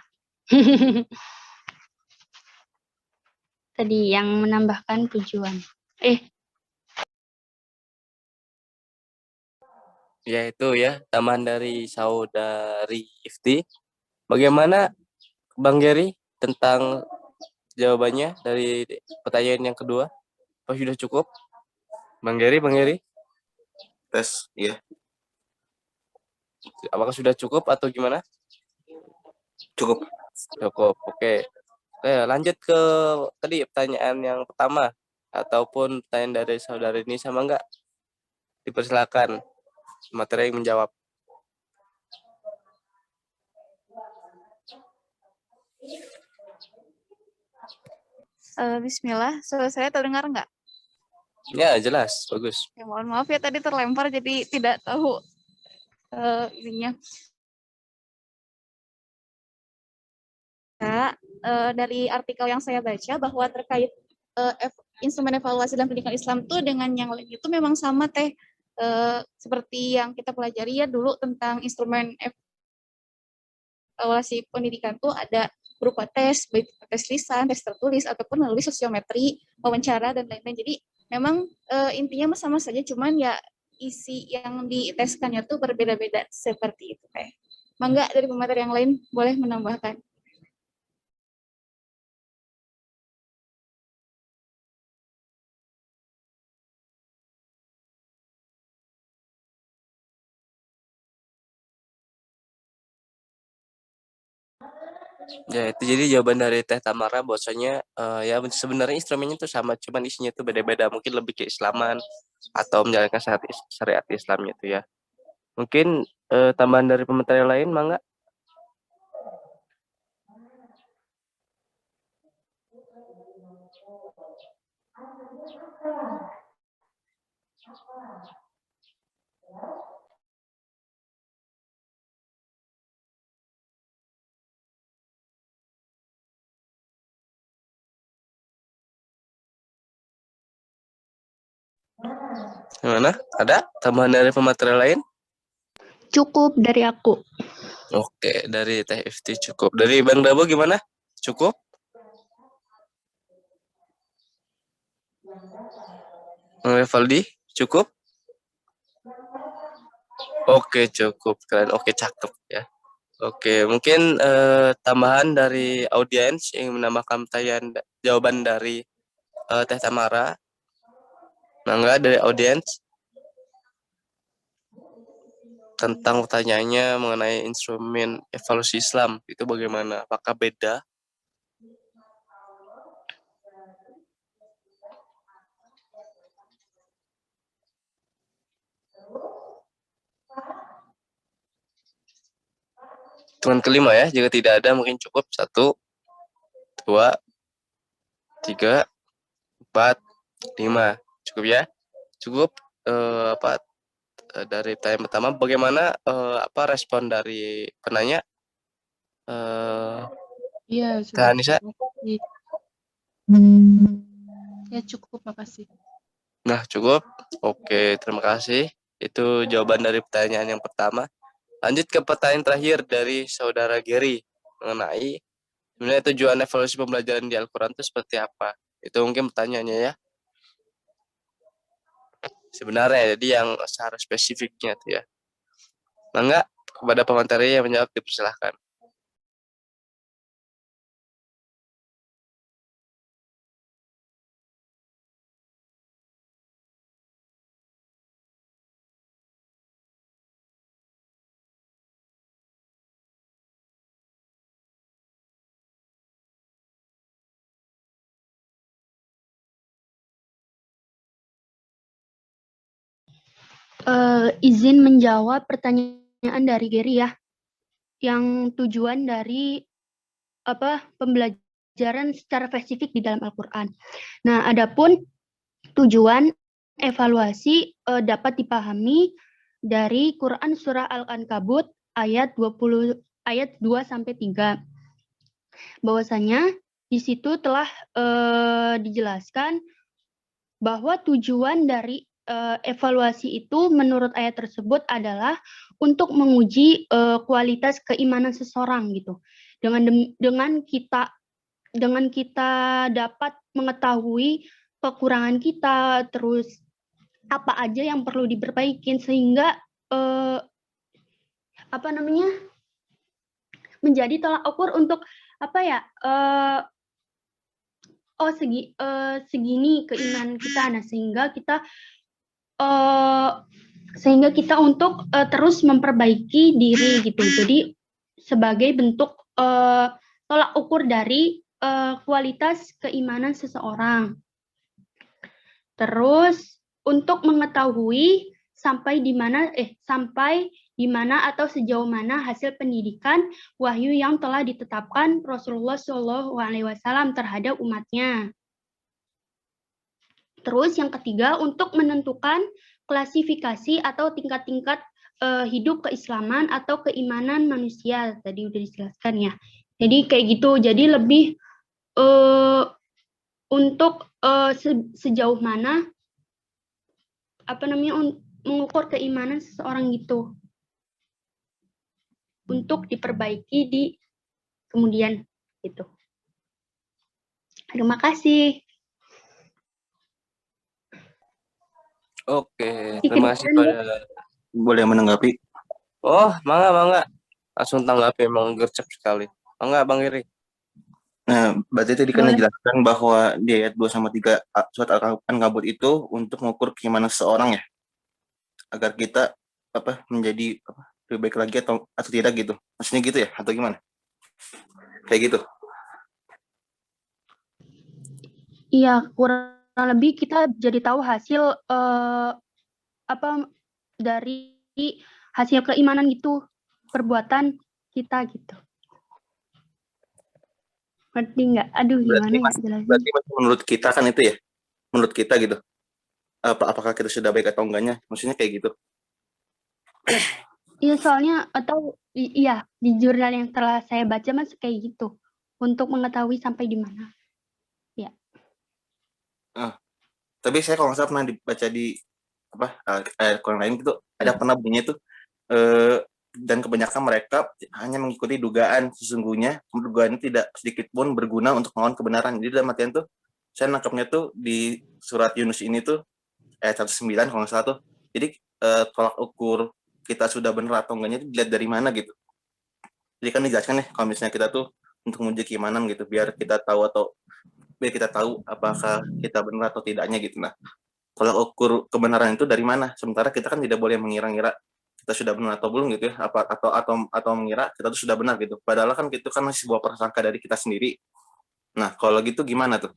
Tadi yang menambahkan tujuan. Ya itu ya, tambahan dari Saudari Ifti. Bagaimana Bang Gary tentang jawabannya dari pertanyaan yang kedua? Apa sudah cukup? Bang Gary? Tes, iya. Apakah sudah cukup atau gimana? Cukup. Cukup, oke. Lanjut ke tadi pertanyaan yang pertama ataupun pertanyaan dari saudari ini sama enggak? Dipersilakan materi yang menjawab. Bismillah, suara saya terdengar nggak? Ya, jelas, bagus. Ya, mohon maaf ya tadi terlempar jadi tidak tahu ininya. Dari artikel yang saya baca bahwa terkait instrumen evaluasi dalam pendidikan Islam tuh dengan yang lain itu memang sama teh, seperti yang kita pelajari ya dulu tentang instrumen evaluasi pendidikan tuh ada berupa tes, baik tes lisan, tes tertulis, ataupun melalui sosiometri, wawancara, dan lain-lain. Jadi memang intinya sama saja, cuman ya isi yang diteskannya tuh berbeda-beda seperti itu teh. Mangga dari pemateri yang lain boleh menambahkan. Ya itu jadi jawaban dari Teh Tamara bahwasanya ya sebenarnya instrumennya itu sama, cuman isinya itu beda-beda. Mungkin lebih ke Islaman atau menjalankan syariat Islamnya itu ya. Mungkin tambahan dari pemateri lain, mangga. Gimana? Ada tambahan dari pemateri lain? Cukup dari aku. Oke, dari Teh Ifti cukup. Dari Bang Dabo gimana? Cukup? Bang Revaldi, cukup? Oke, cukup. Keren. Oke, cakep ya. Oke, mungkin tambahan dari audiens yang menambahkan pertanyaan jawaban dari Teh Tamara. Mangga dari audiens tentang pertanyaannya mengenai instrumen evaluasi Islam itu bagaimana? Apakah beda? Hitungan kelima ya, jika tidak ada mungkin cukup 1, 2, 3, 4, 5. Cukup ya? Cukup dari pertanyaan pertama bagaimana respon dari penanya? Iya, Teh sudah Anissa? cukup. Ya cukup, makasih. Nah, cukup. Oke, terima kasih. Itu jawaban dari pertanyaan yang pertama. Lanjut ke pertanyaan terakhir dari Saudara Gary mengenai sebenarnya tujuan evaluasi pembelajaran di Al-Quran itu seperti apa? Itu mungkin pertanyaannya ya. Sebenarnya jadi yang secara spesifiknya tuh ya. Mangga kepada pemateri yang menjawab dipersilahkan. Izin menjawab pertanyaan dari Gary ya, yang tujuan dari pembelajaran secara spesifik di dalam Al-Quran. Nah, adapun tujuan evaluasi dapat dipahami dari Quran surah Al-Ankabut ayat 2 sampai 3. Bahwasanya di situ telah dijelaskan bahwa tujuan dari evaluasi itu menurut ayat tersebut adalah untuk menguji kualitas keimanan seseorang gitu. Dengan kita dapat mengetahui kekurangan kita, terus apa aja yang perlu diperbaikin sehingga menjadi tolak ukur untuk segini keimanan kita, nah sehingga kita untuk terus memperbaiki diri gitu. Jadi sebagai bentuk tolak ukur dari kualitas keimanan seseorang. Terus untuk mengetahui sampai di mana atau sejauh mana hasil pendidikan wahyu yang telah ditetapkan Rasulullah SAW terhadap umatnya. Terus yang ketiga, untuk menentukan klasifikasi atau tingkat-tingkat hidup keislaman atau keimanan manusia. Tadi udah dijelaskan ya. Jadi kayak gitu. Jadi lebih untuk sejauh mana mengukur keimanan seseorang gitu untuk diperbaiki di kemudian gitu. Terima kasih. Oke, terima kasih pada. Boleh menanggapi? Oh, mangga. Langsung tanggapi, emang gercep sekali. Mangga, Bang Iri. Nah, berarti tadi kan Boleh. dijelaskan bahwa di ayat 2 sama 3 surat Al-Ankabut itu untuk mengukur keimanan seseorang ya, agar kita menjadi lebih baik lagi atau tidak gitu. Maksudnya gitu ya, atau gimana? Kayak gitu. Iya, kurang lebih kita jadi tahu hasil dari hasil keimanan gitu, perbuatan kita gitu. Ngerti nggak? Aduh, gimana ya jelasin? Berarti menurut kita kan itu ya, menurut kita gitu. Apakah kita sudah baik atau enggaknya? Maksudnya kayak gitu. Iya, soalnya iya di jurnal yang telah saya baca mas kayak gitu untuk mengetahui sampai di mana. Ya. Tapi saya kalau nggak salah pernah dibaca di Quran lain gitu, ada pernah bunyi tuh dan kebanyakan mereka hanya mengikuti dugaan, sesungguhnya dugaan tidak sedikit pun berguna untuk melawan kebenaran. Jadi dalam artian tuh saya nangkapnya tuh di surat Yunus ini tuh ayat 19 kalau nggak salah tuh. Jadi tolak ukur kita sudah benar atau enggaknya itu dilihat dari mana gitu. Jadi kan dijelaskan nih kalau misalnya kita tuh untuk menguji keimanan gitu, biar kita tahu apakah kita benar atau tidaknya gitu. Nah, tolak ukur kebenaran itu dari mana? Sementara kita kan tidak boleh mengira-ngira kita sudah benar atau belum gitu ya, atau mengira kita tuh sudah benar gitu. Padahal kan itu kan masih sebuah prasangka dari kita sendiri. Nah, kalau gitu gimana tuh?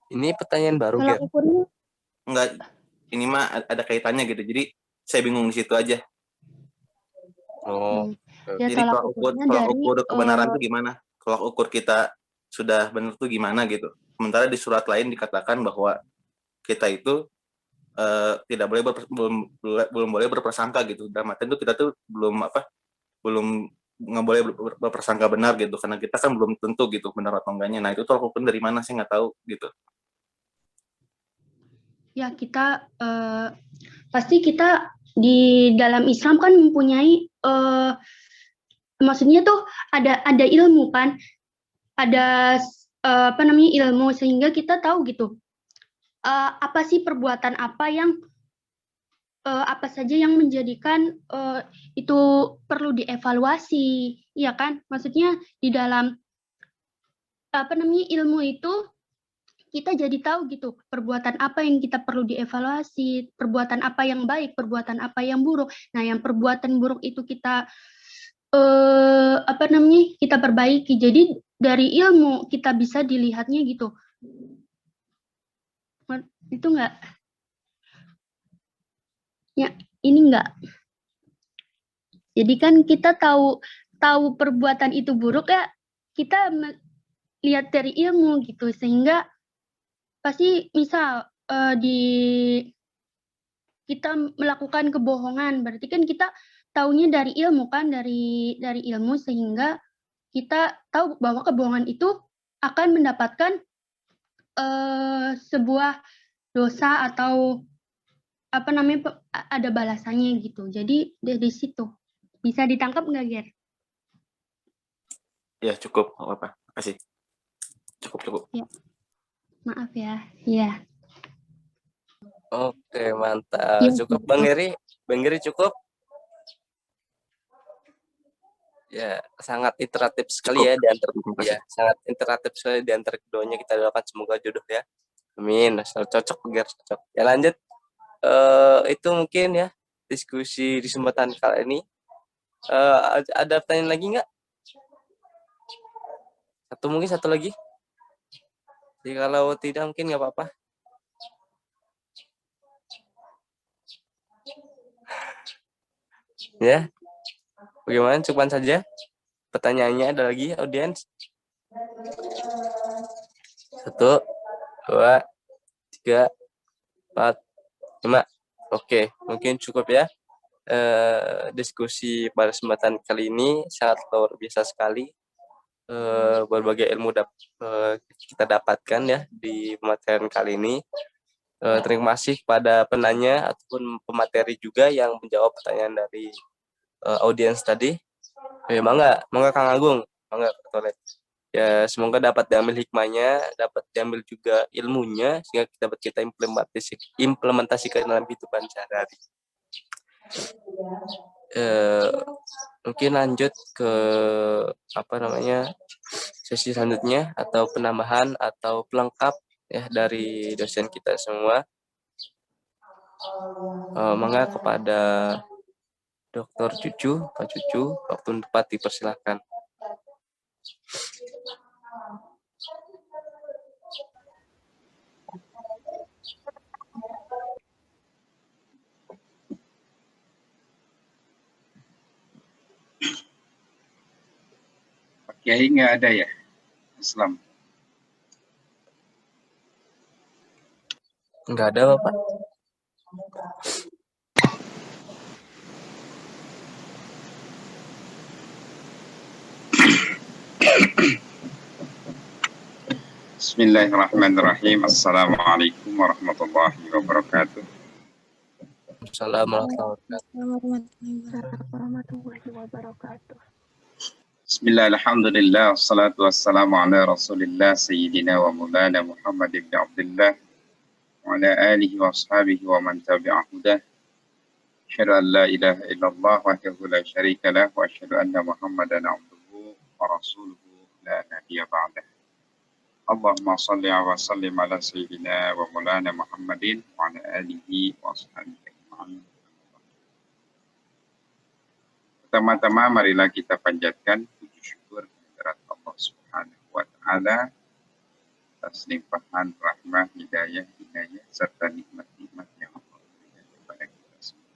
Ini pertanyaan baru, Tolak Ger. ukurnya Enggak, ini mah ada kaitannya gitu. Jadi saya bingung di situ aja. Oh, ya Jadi tolak tolak ukurnya ukur dari kebenaran itu gimana? Tolak ukur kita sudah benar tuh gimana gitu. Sementara di surat lain dikatakan bahwa kita itu tidak boleh belum boleh berprasangka gitu. Dalam artian itu kita tuh belum nggak boleh berprasangka benar gitu, karena kita kan belum tentu gitu benar atau enggaknya. Nah itu tolak ukur dari mana sih, nggak tahu gitu. ya kita pasti kita di dalam Islam kan mempunyai maksudnya tuh ada ilmu kan, ada ilmu sehingga kita tahu gitu apa sih perbuatan apa yang apa saja yang menjadikan itu perlu dievaluasi, ya kan? Maksudnya di dalam ilmu itu kita jadi tahu gitu perbuatan apa yang kita perlu dievaluasi, perbuatan apa yang baik, perbuatan apa yang buruk. Nah, yang perbuatan buruk itu kita kita perbaiki. Jadi dari ilmu kita bisa dilihatnya gitu. Itu enggak? Ya, ini enggak. Jadi kan kita tahu perbuatan itu buruk ya, kita lihat dari ilmu gitu, sehingga pasti misal kita melakukan kebohongan, berarti kan kita taunya dari ilmu kan, dari ilmu, sehingga kita tahu bahwa kebohongan itu akan mendapatkan sebuah dosa atau ada balasannya gitu. Jadi dari situ bisa ditangkap nggak, Ger? Ya cukup, apa? Kasih. Cukup. Ya. Maaf ya. Iya. Oke, mantap. Cukup, Bang Eri? Bang Eri cukup? Ya, sangat interaktif sekali ya di antara sangat interaktif sekali di antara keduanya. Kita doakan semoga jodoh ya. Amin. Asal cocok, Ger, cocok. Ya lanjut. Itu mungkin ya diskusi di kesempatan kali ini. Ada pertanyaan lagi nggak? Satu lagi. Jadi kalau tidak mungkin nggak apa-apa. Ya, bagaimana? Cukup saja. Pertanyaannya ada lagi, audiens? 1, 2, 3, 4, 5. Oke, mungkin cukup ya diskusi pada kesempatan kali ini sangat luar biasa sekali. Berbagai ilmu kita dapatkan ya di pematerian kali ini. Terima kasih kepada penanya ataupun pemateri juga yang menjawab pertanyaan dari audiens tadi. Mangga Kang Agung, mangga Tolek. Ya, semoga dapat diambil hikmahnya, dapat diambil juga ilmunya, sehingga dapat kita implementasikan dalam kehidupan sehari-hari. Mungkin lanjut ke sesi selanjutnya atau penambahan atau pelengkap ya dari dosen kita semua. Mangga kepada Dr. Cucu, Pak Cucu, waktu tepat dipersilahkan. Pak Kiai nggak ada ya? Islam. Nggak ada, Bapak. Bismillahirrahmanirrahim. Assalamualaikum warahmatullahi wabarakatuh. Assalamualaikum warahmatullahi wabarakatuh. Bismillah, alhamdulillah, wassalatu wassalamu ala rasulillah, sayyidina wa maulana Muhammad ibn Abdullah, wa ala alihi wa ashabihi wa man tabi'ahudah. Asyhadu an la ilaha illallah wahdahu la syarika lah, wa asyhadu anna Muhammadan abduhu wa rasuluhu la nabiyya ba'dah. Allahumma salli wa sallim ala sayyidina wa maulana Muhammadin wa ala alihi wa ashabihi ajma'in. Pertama-tama marilah kita panjatkan puji syukur kehadirat Allah Subhanahu wa taala atas limpahan rahmah, hidayah, inayah serta nikmat-nikmat yang Allah berikan kepada kita semua.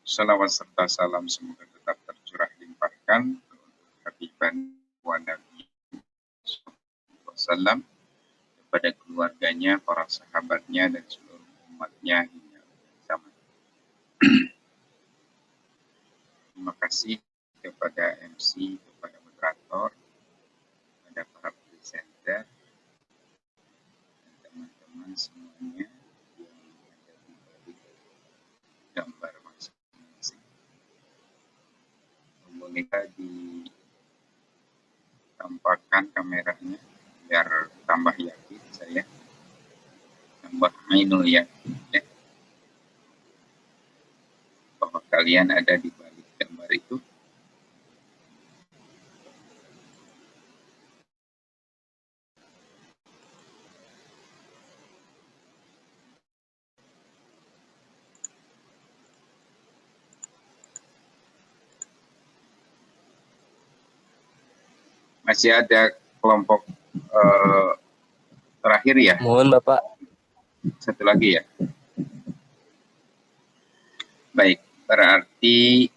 Salawat serta salam semoga tetap tercurah limpahkan untuk Habiban wa Nabi Wasallam kepada keluarganya, para sahabatnya dan seluruh umatnya hingga zaman. Terima kasih kepada MC, kepada moderator, kepada para presenter, dan teman-teman semuanya yang ada di balik gambar masing-masing. Bolehkah ditampakkan kameranya biar tambah yakin saya, tambah ainul yakin ya, bahwa kalian ada di balik gambar itu. Masih ada kelompok terakhir ya? Mohon Bapak. Satu lagi ya? Baik, berarti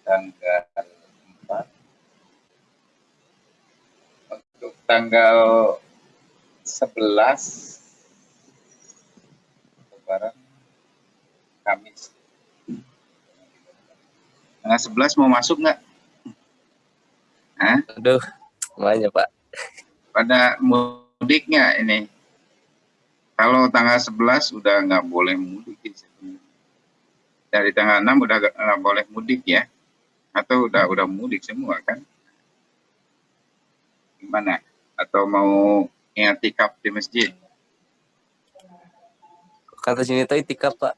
tanggal 4 untuk tanggal 11 Lebaran Kamis. Tanggal 11 mau masuk nggak? Hah? Aduh, semuanya Pak. Pada mudik nggak ini? Kalau tanggal 11 udah nggak boleh mudik. Dari tanggal 6 udah nggak boleh mudik ya? Atau udah mudik semua kan? Gimana? Atau mau i'tikaf di masjid? Kata sini tuh i'tikaf Pak.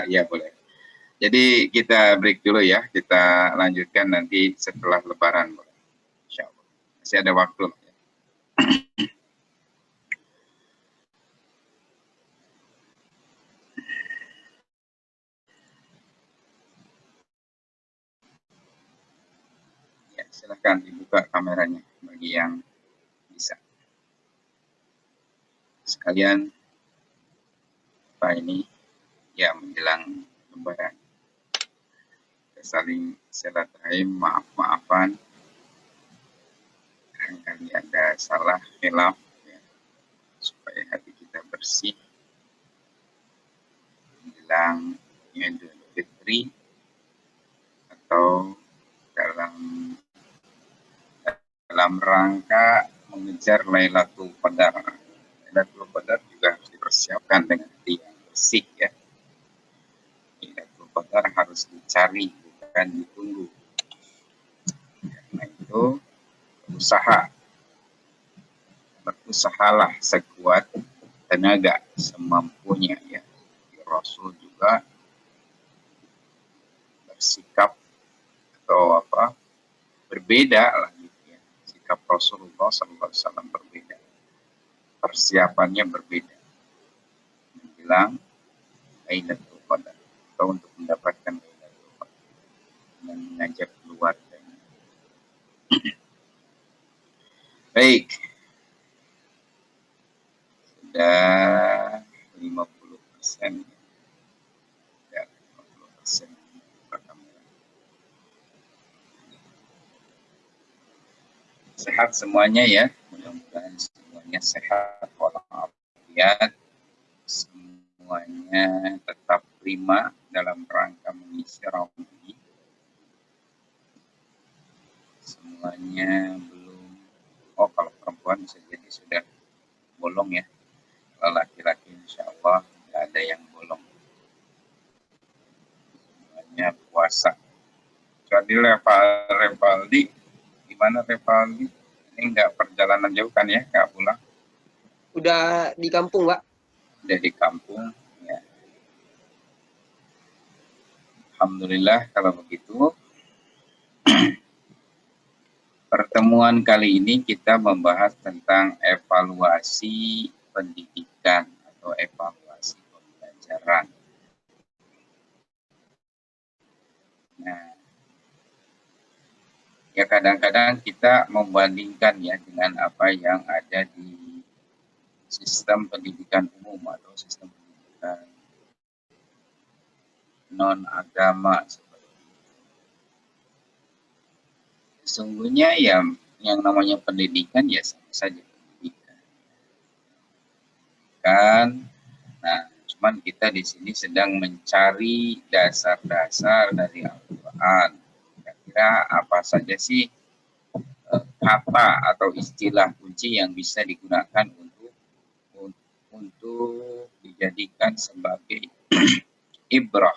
Ya boleh. Jadi kita break dulu ya. Kita lanjutkan nanti setelah Lebaran. Insya Allah. Masih ada waktu. Ya, silahkan dibuka kameranya bagi yang bisa. Sekalian, Pak ini ya menjelang Lebaran. Kita saling silaturahim, maaf-maafan, barangkali ada salah khilaf ya, supaya hati kita bersih menjelang Idul Fitri atau dalam rangka mengejar Lailatul Qadar. Lailatul Qadar juga harus dipersiapkan dengan hati yang bersih ya. Lailatul Qadar harus dicari, bukan ditunggu. Karena itu berusahalah sekuat tenaga, semampunya ya. Rasul juga bersikap atau berbeda lah gitu ya. Sikap Rasulullah SAW berbeda, persiapannya berbeda menjelang Lailatul Qadar atau untuk mendapatkan Lailatul Qadar dan mengajak keluarganya. Baik, sudah 50%. Ya, 50%. Sehat semuanya ya, mudah-mudahan semuanya sehat walafiat, semuanya tetap prima dalam rangka mengisi Ramadan ini. Semuanya belum, kalau perempuan bisa jadi sudah bolong ya, kalau laki-laki insya Allah tidak ada yang bolong, semuanya puasa. Jadi Revaldi, gimana Revaldi? Ini nggak perjalanan jauh kan ya, nggak pulang? Udah di kampung, Pak. Udah di kampung ya. Alhamdulillah kalau begitu. Pertemuan kali ini kita membahas tentang evaluasi pendidikan atau evaluasi pembelajaran. Nah, ya kadang-kadang kita membandingkan ya dengan apa yang ada di sistem pendidikan umum atau sistem pendidikan non-agama. Sesungguhnya ya yang namanya pendidikan ya sama saja pendidikan. Nah, cuman kita di sini sedang mencari dasar-dasar dari Al-Quran. Kira-kira apa saja sih kata atau istilah kunci yang bisa digunakan untuk dijadikan sebagai ibrah,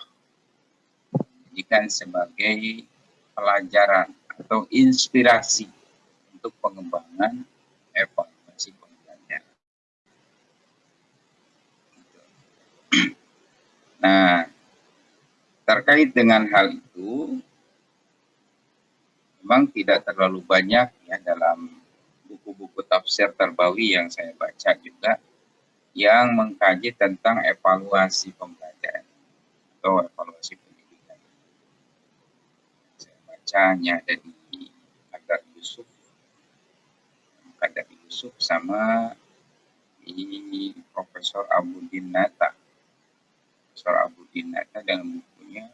dijadikan sebagai pelajaran atau inspirasi untuk pengembangan evaluasi pembelajaran. Nah, terkait dengan hal itu, memang tidak terlalu banyak ya dalam buku-buku tafsir Tarbawi yang saya baca juga yang mengkaji tentang evaluasi pembelajaran atau evaluasi pendidikan. Saya baca hanya ada di Qadar Yusuf sama di Profesor Abudin Nata. Profesor Abudin Nata dengan bukunya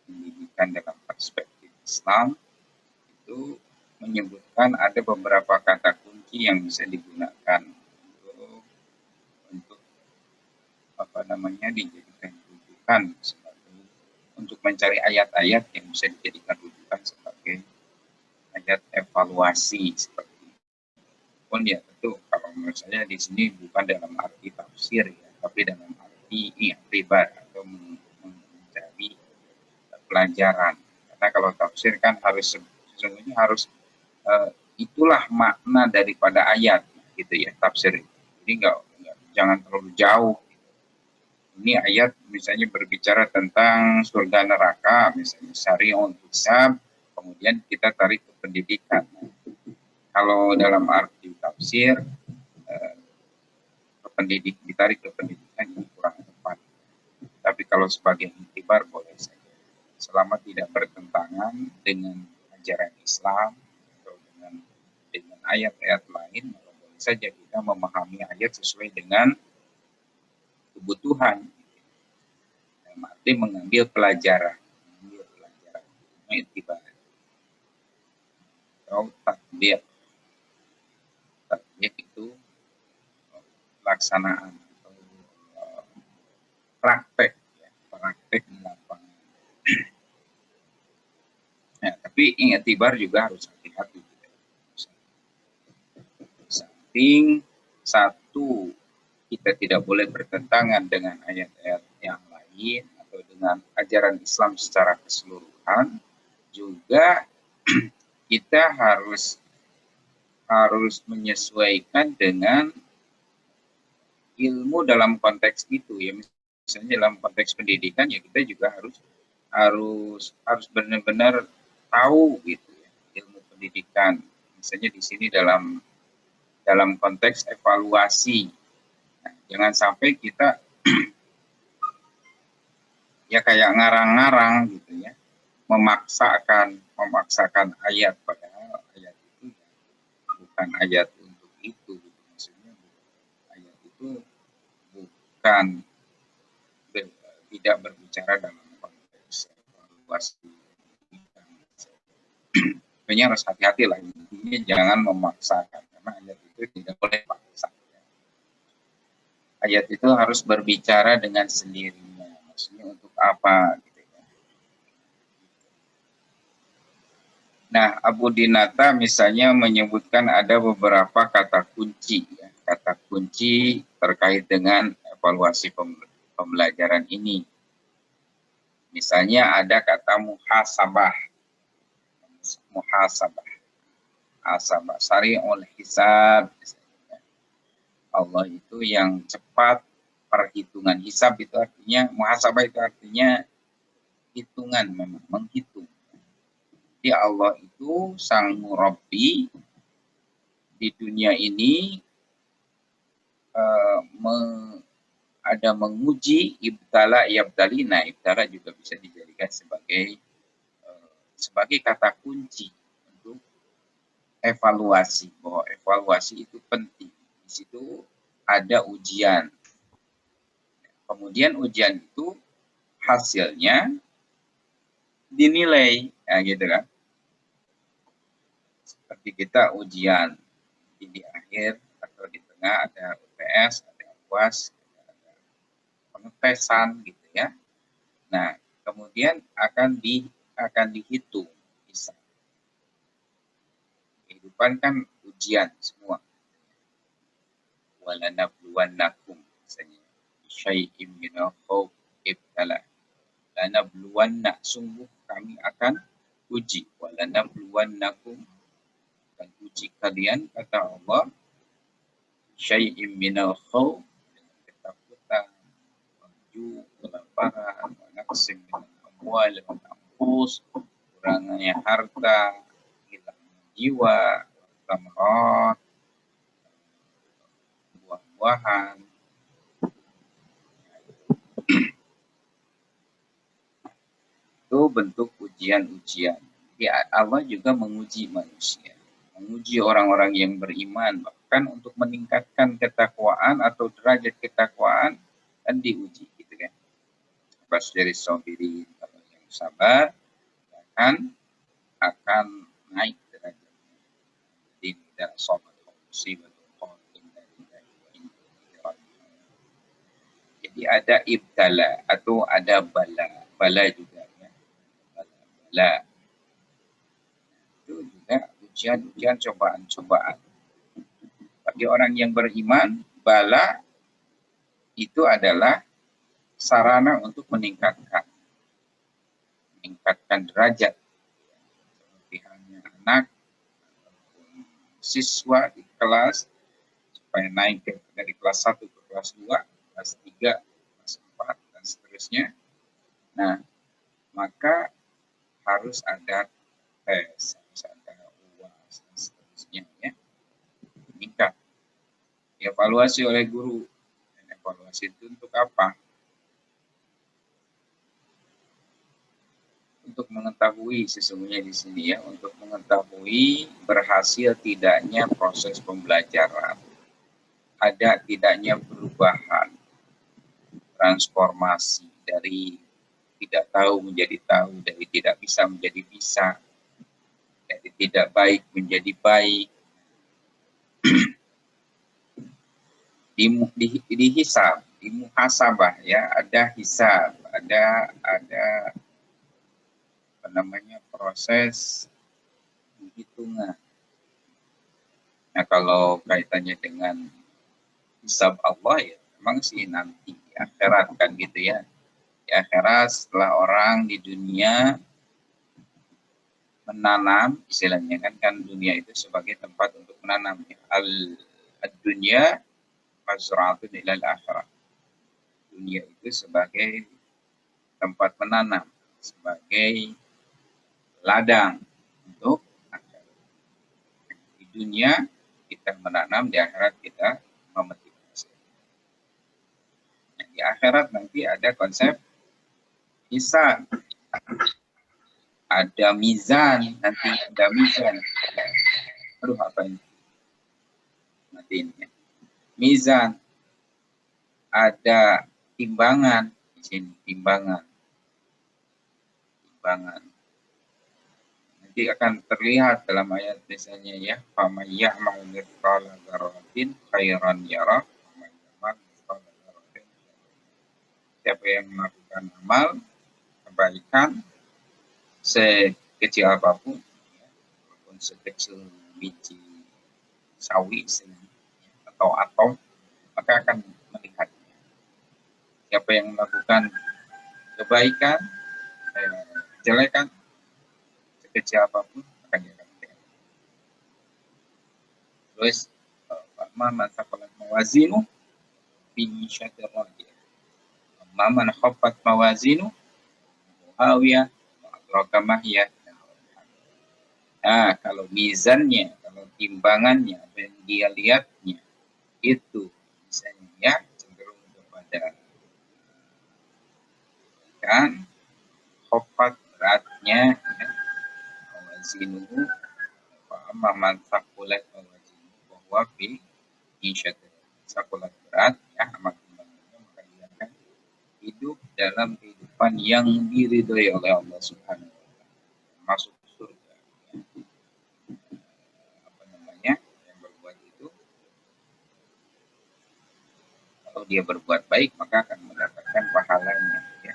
Pendidikan dalam Perspektif Islam itu menyebutkan ada beberapa kata kunci yang bisa digunakan untuk dijadikan rujukan untuk mencari ayat-ayat yang bisa dijadikan rujukan sebagai ayat evaluasi seperti itu. Pun ya tentu kalau menurut saya di sini bukan dalam arti tafsir ya, tapi dalam arti iktibar atau mencari pelajaran. Karena kalau tafsir kan sesungguhnya harus itulah makna daripada ayat gitu ya, tafsir itu. Jadi jangan terlalu jauh. Ini ayat misalnya berbicara tentang surga neraka, misalnya syari'un hisab, kemudian kita tarik ke pendidikan. Kalau dalam arti tafsir, ditarik ke pendidikan ini kurang tepat. Tapi kalau sebagai iktibar boleh saja. Selama tidak bertentangan dengan ajaran Islam atau dengan ayat-ayat lain, maka boleh saja kita memahami ayat sesuai dengan kebutuhan. Dalam arti mengambil pelajaran, iktibar atau takbir. pelaksanaan atau praktek, ya, praktek di lapangan. Nah, tapi i'tibar juga harus hati-hati. Samping satu, kita tidak boleh bertentangan dengan ayat-ayat yang lain atau dengan ajaran Islam secara keseluruhan, juga kita harus menyesuaikan dengan ilmu dalam konteks itu, ya. Misalnya dalam konteks pendidikan, ya kita juga harus benar-benar tahu gitu, ya, ilmu pendidikan. Misalnya di sini dalam konteks evaluasi. Nah, jangan sampai kita ya kayak ngarang-ngarang gitu, ya, memaksakan ayat, padahal ayat itu bukan ayat untuk itu gitu. Maksudnya ayat itu bukan tidak berbicara dalam konteks evaluasi. Makanya harus hati-hati lah, intinya jangan memaksakan, karena ayat itu tidak boleh paksa. Ayat itu harus berbicara dengan sendirinya, maksudnya untuk apa gitu, ya. Nah, Abu Dinata misalnya menyebutkan ada beberapa kata kunci, ya, kata kunci terkait dengan evaluasi pembelajaran ini. Misalnya ada kata muhasabah, sari'ul hisab. Allah itu yang cepat perhitungan. Hisab itu artinya, muhasabah itu artinya hitungan, memang menghitung. Jadi Allah itu sang murabbi di dunia ini ada menguji, ibtala, yabtali. Nah, ibtala juga bisa dijadikan sebagai kata kunci untuk evaluasi, bahwa evaluasi itu penting. Di situ ada ujian. Kemudian ujian itu hasilnya dinilai, ya gitu kan. Seperti kita ujian di akhir atau di tengah ada UTS, ada UAS, ada pengetesan gitu, ya. Nah, kemudian akan dihitung bisa. Kehidupan kan ujian semua. Walanabluwannakum, misalnya syai'im minal khawf ibtala. Lanabluwanna, sungguh kami akan uji. Walanabluwannakum, dan uji kalian, kata Allah, syai'im minal khawf, dengan ketakutan, ju, kelaparan, naqsim min amwal wal anfus, kurangnya harta, hilangnya jiwa, tamarat, buah-buahan. Itu bentuk ujian-ujian. Jadi Allah juga menguji manusia, menguji orang-orang yang beriman, bahkan untuk meningkatkan ketakwaan atau derajat ketakwaan, dan diuji gitu kan. Pas dari sabirin, kalau yang sabar akan naik derajatnya. Jadi tidak sobat musibah. Jadi ada ibtala atau ada bala juga, ya. Bala itu juga ujian cobaan. Bagi orang yang beriman, bala itu adalah sarana untuk meningkatkan derajat. Seperti halnya anak ataupun siswa di kelas, supaya naik dari kelas 1 ke kelas 2, kelas 3, kelas 4, dan seterusnya. Nah, maka harus ada tes, harus ada UAS, dan seterusnya, ya. Meningkat. Dievaluasi oleh guru. Dan evaluasi itu untuk apa? Untuk mengetahui sesungguhnya di sini, ya, untuk mengetahui berhasil tidaknya proses pembelajaran, ada tidaknya perubahan, transformasi dari tidak tahu menjadi tahu, dari tidak bisa menjadi bisa, dari tidak baik menjadi baik. dihisab, dimuhasabah ya, ada hisab, ada apa namanya, proses hitungan. Nah, kalau kaitannya dengan hisab Allah ya memang sih nanti di akhirat kan gitu ya. Di akhirat setelah orang di dunia menanam, istilahnya kan dunia itu sebagai tempat untuk menanam. Al-dunya mazra'atun ilal akhirah. Dunia itu sebagai tempat menanam, sebagai ladang untuk akhirat. Di dunia kita menanam, di akhirat kita memetik. Nah, di akhirat nanti ada konsep hisab, ada mizan, nanti ada mizan. Aduh, apa ini? Nanti ini ya. Mizan, ada timbangan di sini, timbangan. Nanti akan terlihat dalam ayat misalnya ya, faman ya'mal mithqala dzarratin khairan yarah, faman ya'mal mithqala dzarratin. Siapa yang melakukan amal kebaikan sekecil apapun, ya, walaupun sekecil biji sawi atau atom, maka akan melihatnya. Siapa yang melakukan kebaikan, kejelekan sekecil apapun akan dilihat. Terus, man thaqalat mawazinu fi syatir radiyah. Man khaffat mawazinu hawiyah rokamahiyah. Nah, kalau mizannya, kalau timbangannya, dan dia lihatnya itu misalnya ya cenderung kepada kan khofat beratnya ya, mawazinuhu wa amma man thaqulat mawazinuhu bahwa fi insyatir sakulat berat ya amat timbangannya, maka dia akan hidup dalam kehidupan yang diridhoi oleh Allah Subhanahu wa taala, masuk surga. Apa namanya, yang berbuat itu, kalau dia berbuat baik maka akan mendapatkan pahalanya ya.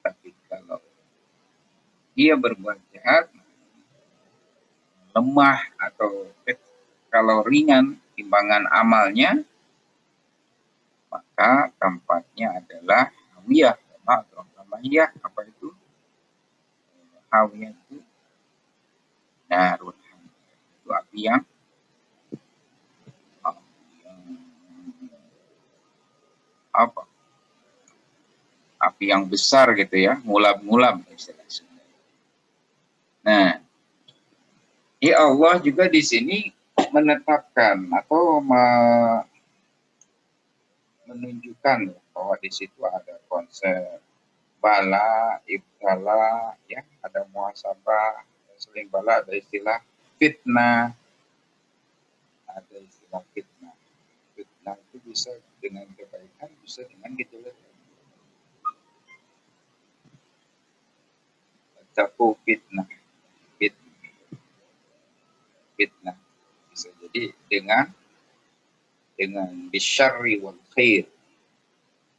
Tapi kalau dia berbuat jahat, lemah atau kalau ringan timbangan amalnya, maka tempatnya adalah hawiyah atau namanya apa itu? Hawiyah itu narun, itu api yang apa? Api yang besar gitu ya, ngulap-ngulap istilahnya. Nah, ya Allah juga di sini menetapkan atau menunjukkan bahwa di situ ada konsep bala, ibtala, ya, ada muhasabah, sering bala, ada istilah fitnah, ada istilah fitnah. Fitnah itu bisa dengan kebaikan, bisa dengan kejelekan. Cakup fitnah, fitnah bisa jadi dengan bisyarri wal khair,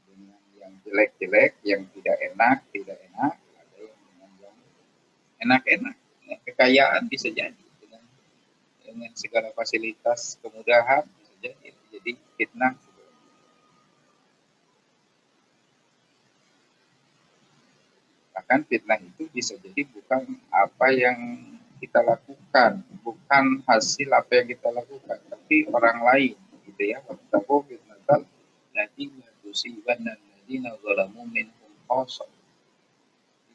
dengan yang jelek-jelek, yang tidak enak, ada yang dengan yang enak-enak, ya, kekayaan bisa jadi dengan segala fasilitas kemudahan bisa jadi fitnah. Bahkan fitnah itu bisa jadi bukan apa yang kita lakukan, bukan hasil apa yang kita lakukan, tapi orang lain gitu ya. Wattaqu fitnatan lati la tusibanna alladziina zalamu minhum khassah.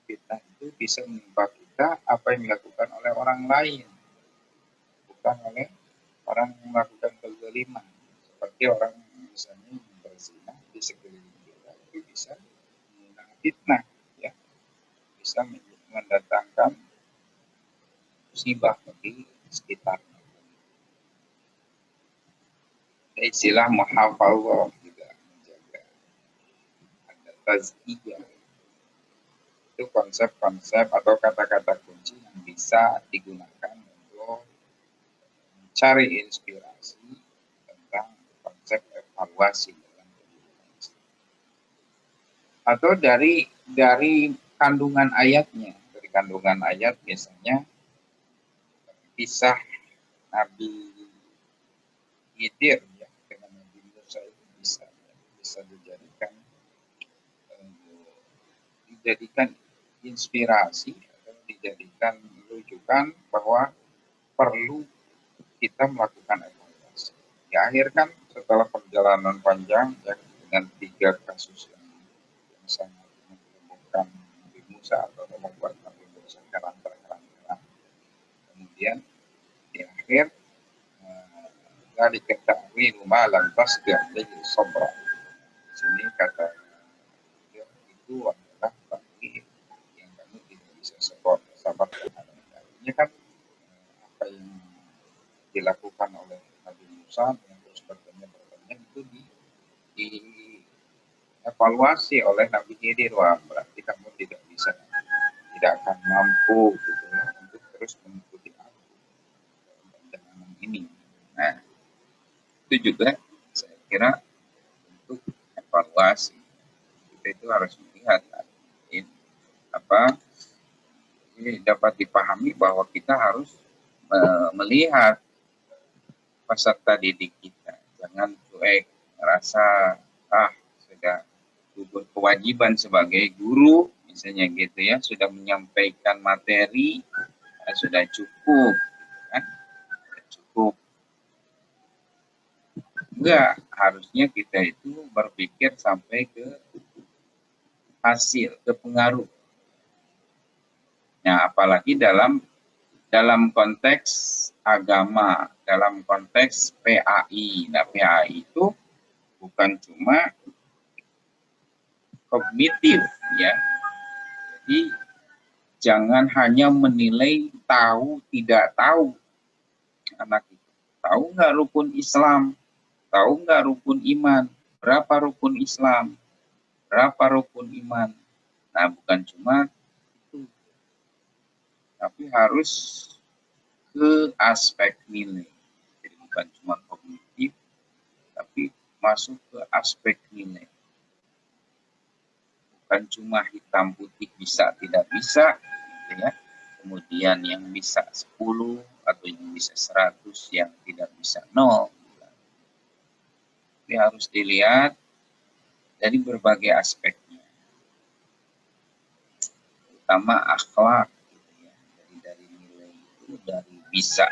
Fitnah itu bisa menimpa kita apa yang dilakukan oleh orang lain, bukan oleh orang yang melakukan kezaliman. Seperti orang misalnya berzina di sekeliling kita, itu bisa mengundang fitnah, ya, bisa mendatangkan musibah bagi sekitar. Istilah muhafazah juga menjaga, ada tazkiyah. Itu konsep-konsep atau kata-kata kunci yang bisa digunakan untuk cari inspirasi tentang konsep evaluasi dalam pendidikan Islam. Atau dari kandungan ayatnya. Dari kandungan ayat biasanya kisah Nabi Khidir ya, dengan Nabi Musa itu bisa dijadikan inspirasi atau dijadikan rujukan bahwa perlu kita melakukan evaluasi. Di akhir kan setelah perjalanan panjang ya, dengan 3 kasus yang sangat menghebohkan Nabi Musa atau membuat Nabi Musa heran-heran. Kemudian di akhir dari ketahui malam tasbih jadi sobra. Sini kata itu adalah bagi yang kamu tidak bisa sabar terhadap. Artinya kan apa yang dilakukan oleh Nabi Musa yang terus bertanya itu di evaluasi oleh Nabi Khidir. Wah, berarti kamu tidak akan mampu gitu ya, untuk terus mengikuti aku perjalanan ini. Nah, itu juga saya kira untuk evaluasi kita itu harus melihat ini dapat dipahami bahwa kita harus melihat peserta didik kita, jangan cuek merasa sudah gugur kewajiban sebagai guru misalnya gitu ya, sudah menyampaikan materi sudah cukup kan? Cukup. Enggak, harusnya kita itu berpikir sampai ke hasil, ke pengaruh. Nah, apalagi dalam konteks agama, dalam konteks PAI. Nah, PAI itu bukan cuma kognitif ya. Jadi jangan hanya menilai tahu tidak tahu anak itu. Tahu nggak rukun Islam? Tahu nggak rukun iman? Berapa rukun Islam? Berapa rukun iman? Nah, bukan cuma itu, tapi harus ke aspek nilai. Jadi bukan cuma kognitif, tapi masuk ke aspek nilai. Bukan cuma hitam putih bisa tidak bisa, gitu ya. Kemudian yang bisa 10 atau yang bisa 100, yang tidak bisa 0. Tapi harus dilihat dari berbagai aspeknya, terutama akhlak, gitu ya. Dari nilai itu, dari bisa,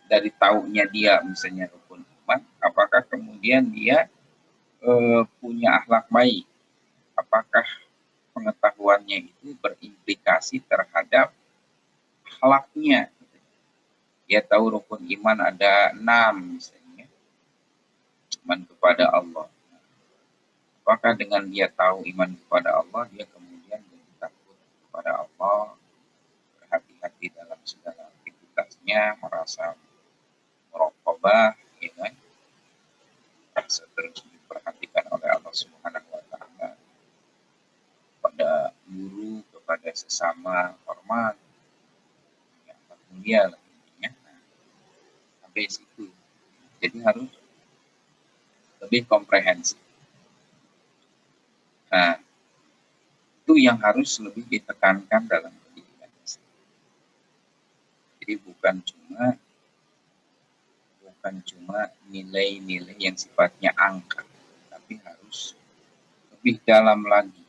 dari taunya dia misalnya rukun iman, apakah kemudian dia punya akhlak baik, apakah pengetahuannya itu berimplikasi terhadap akhlaknya. Dia tahu rukun iman ada 6 misalnya, iman kepada Allah. Apakah dengan dia tahu iman kepada Allah, dia kemudian jadi takut kepada Allah, berhati-hati dalam segala aktivitasnya, merasa muraqabah, ya kan? Merasa terus diperhatikan oleh Allah Subhanahu wa Ta'ala, pada guru, kepada sesama hormat, yang mulia ya. Sampai situ. Jadi harus lebih komprehensif. Nah, itu yang harus lebih ditekankan dalam pendidikan Islam. Jadi bukan cuma nilai-nilai yang sifatnya angka, tapi harus lebih dalam lagi.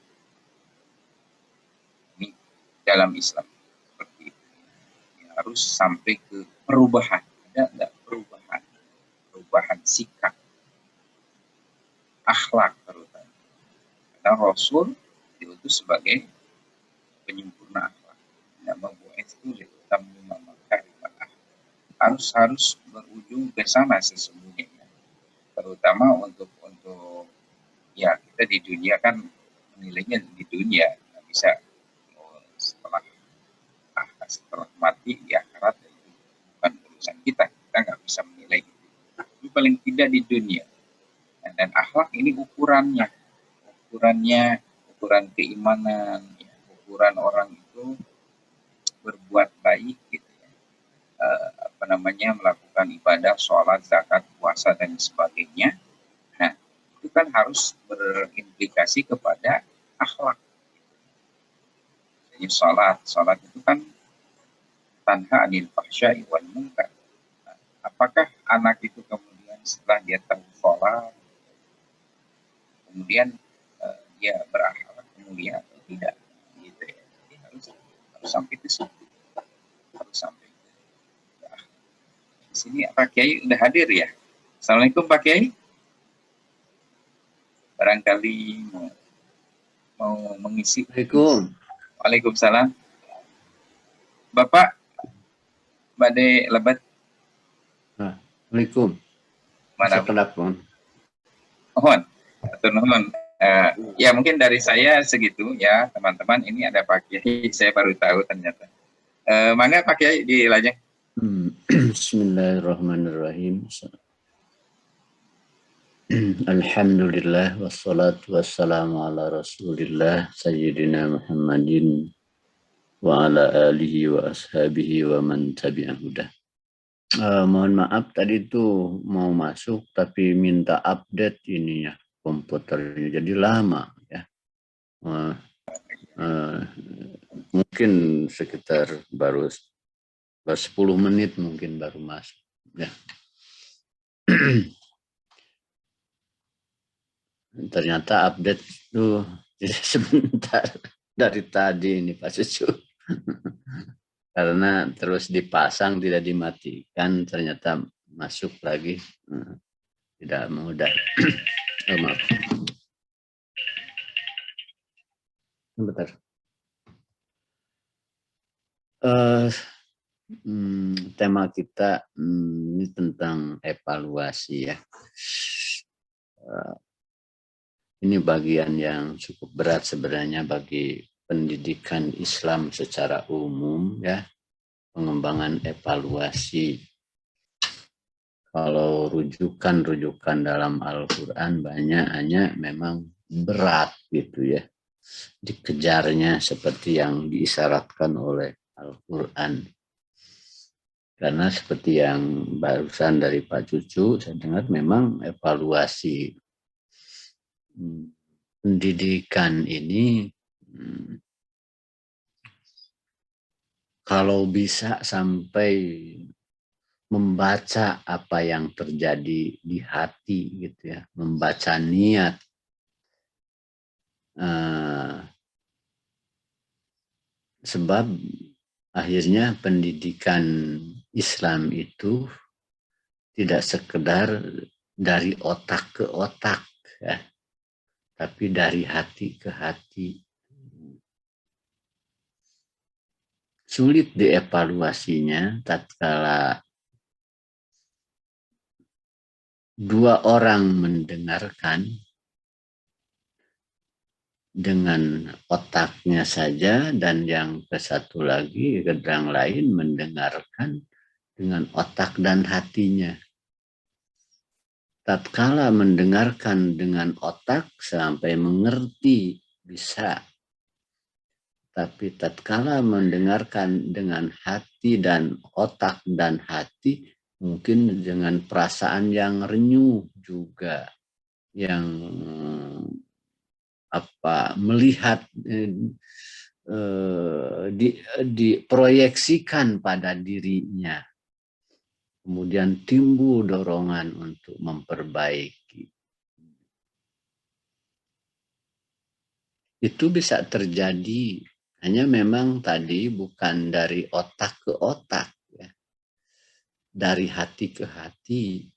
Ini dalam Islam seperti itu. Ya, harus sampai ke perubahan. Ada enggak perubahan sikap, akhlak terutama. Karena Rasul diutus sebagai penyempurna akhlak. Nama bu'itsu liutammima makarimal akhlak. Harus berujung ke sana sesungguhnya. Terutama untuk ya, kita di dunia kan menilainya di dunia, nggak bisa setelah mati di akhirat, itu bukan urusan kita nggak bisa menilai itu. Tapi paling tidak di dunia. Dan akhlak ini ukuran keimanan, ya, ukuran orang itu berbuat baik gitu ya. melakukan ibadah, sholat, zakat, puasa dan sebagainya. Nah, itu kan harus berimplikasi kepada akhlak. Jadi sholat itu kan tanha anil fahsya'i wal munkar. Nah, apakah anak itu kemudian setelah dia tahu sholat, kemudian dia berakhlak mulia atau tidak, gitu ya. Jadi harus sampai ke situ, harus sampai ke akhir. Di sini Pak Kiai udah hadir ya. Assalamualaikum Pak Kiai. Barangkali mau mengisi. Assalamualaikum. Waalaikumsalam. Bapak Bade Lebat. Assalamualaikum. Mana? Sekedapun. Mohon. Nuhun. Ya mungkin dari saya segitu ya teman-teman. Ini ada Pak Kiai, saya baru tahu ternyata. Mangga Pak Kiai dilajeng. Bismillahirrahmanirrahim. Alhamdulillah wassalatu wassalamu ala Rasulillah Sayyidina Muhammadin wa ala alihi wa ashabihi wa man tabi'ah hudah. Mohon maaf tadi tuh mau masuk tapi minta update ininya komputernya jadi lama ya. Mungkin sekitar baru 10 menit mungkin baru masuk ya. Ternyata update tuh jadi sebentar dari tadi ini Pak Cucu. Karena terus dipasang tidak dimatikan ternyata masuk lagi. Tidak mudah. Oh, maaf. Bentar. Tema kita ini tentang evaluasi ya. Ini bagian yang cukup berat sebenarnya bagi pendidikan Islam secara umum ya, pengembangan evaluasi. Kalau rujukan dalam Al-Quran banyak, hanya memang berat gitu ya, dikejarnya seperti yang diisyaratkan oleh Al-Quran. Karena seperti yang barusan dari Pak Cucu, saya dengar memang evaluasi pendidikan ini kalau bisa sampai membaca apa yang terjadi di hati gitu ya, membaca niat, sebab akhirnya pendidikan Islam itu tidak sekedar dari otak ke otak ya, tapi dari hati ke hati. Sulit dievaluasinya tatkala dua orang mendengarkan dengan otaknya saja dan yang ke satu lagi, yang lain mendengarkan dengan otak dan hatinya. Tatkala mendengarkan dengan otak sampai mengerti bisa, tapi tatkala mendengarkan dengan hati dan otak dan hati mungkin dengan perasaan yang renyuh juga, yang melihat diproyeksikan pada dirinya. Kemudian timbul dorongan untuk memperbaiki. Itu bisa terjadi, hanya memang tadi bukan dari otak ke otak, ya. Dari hati ke hati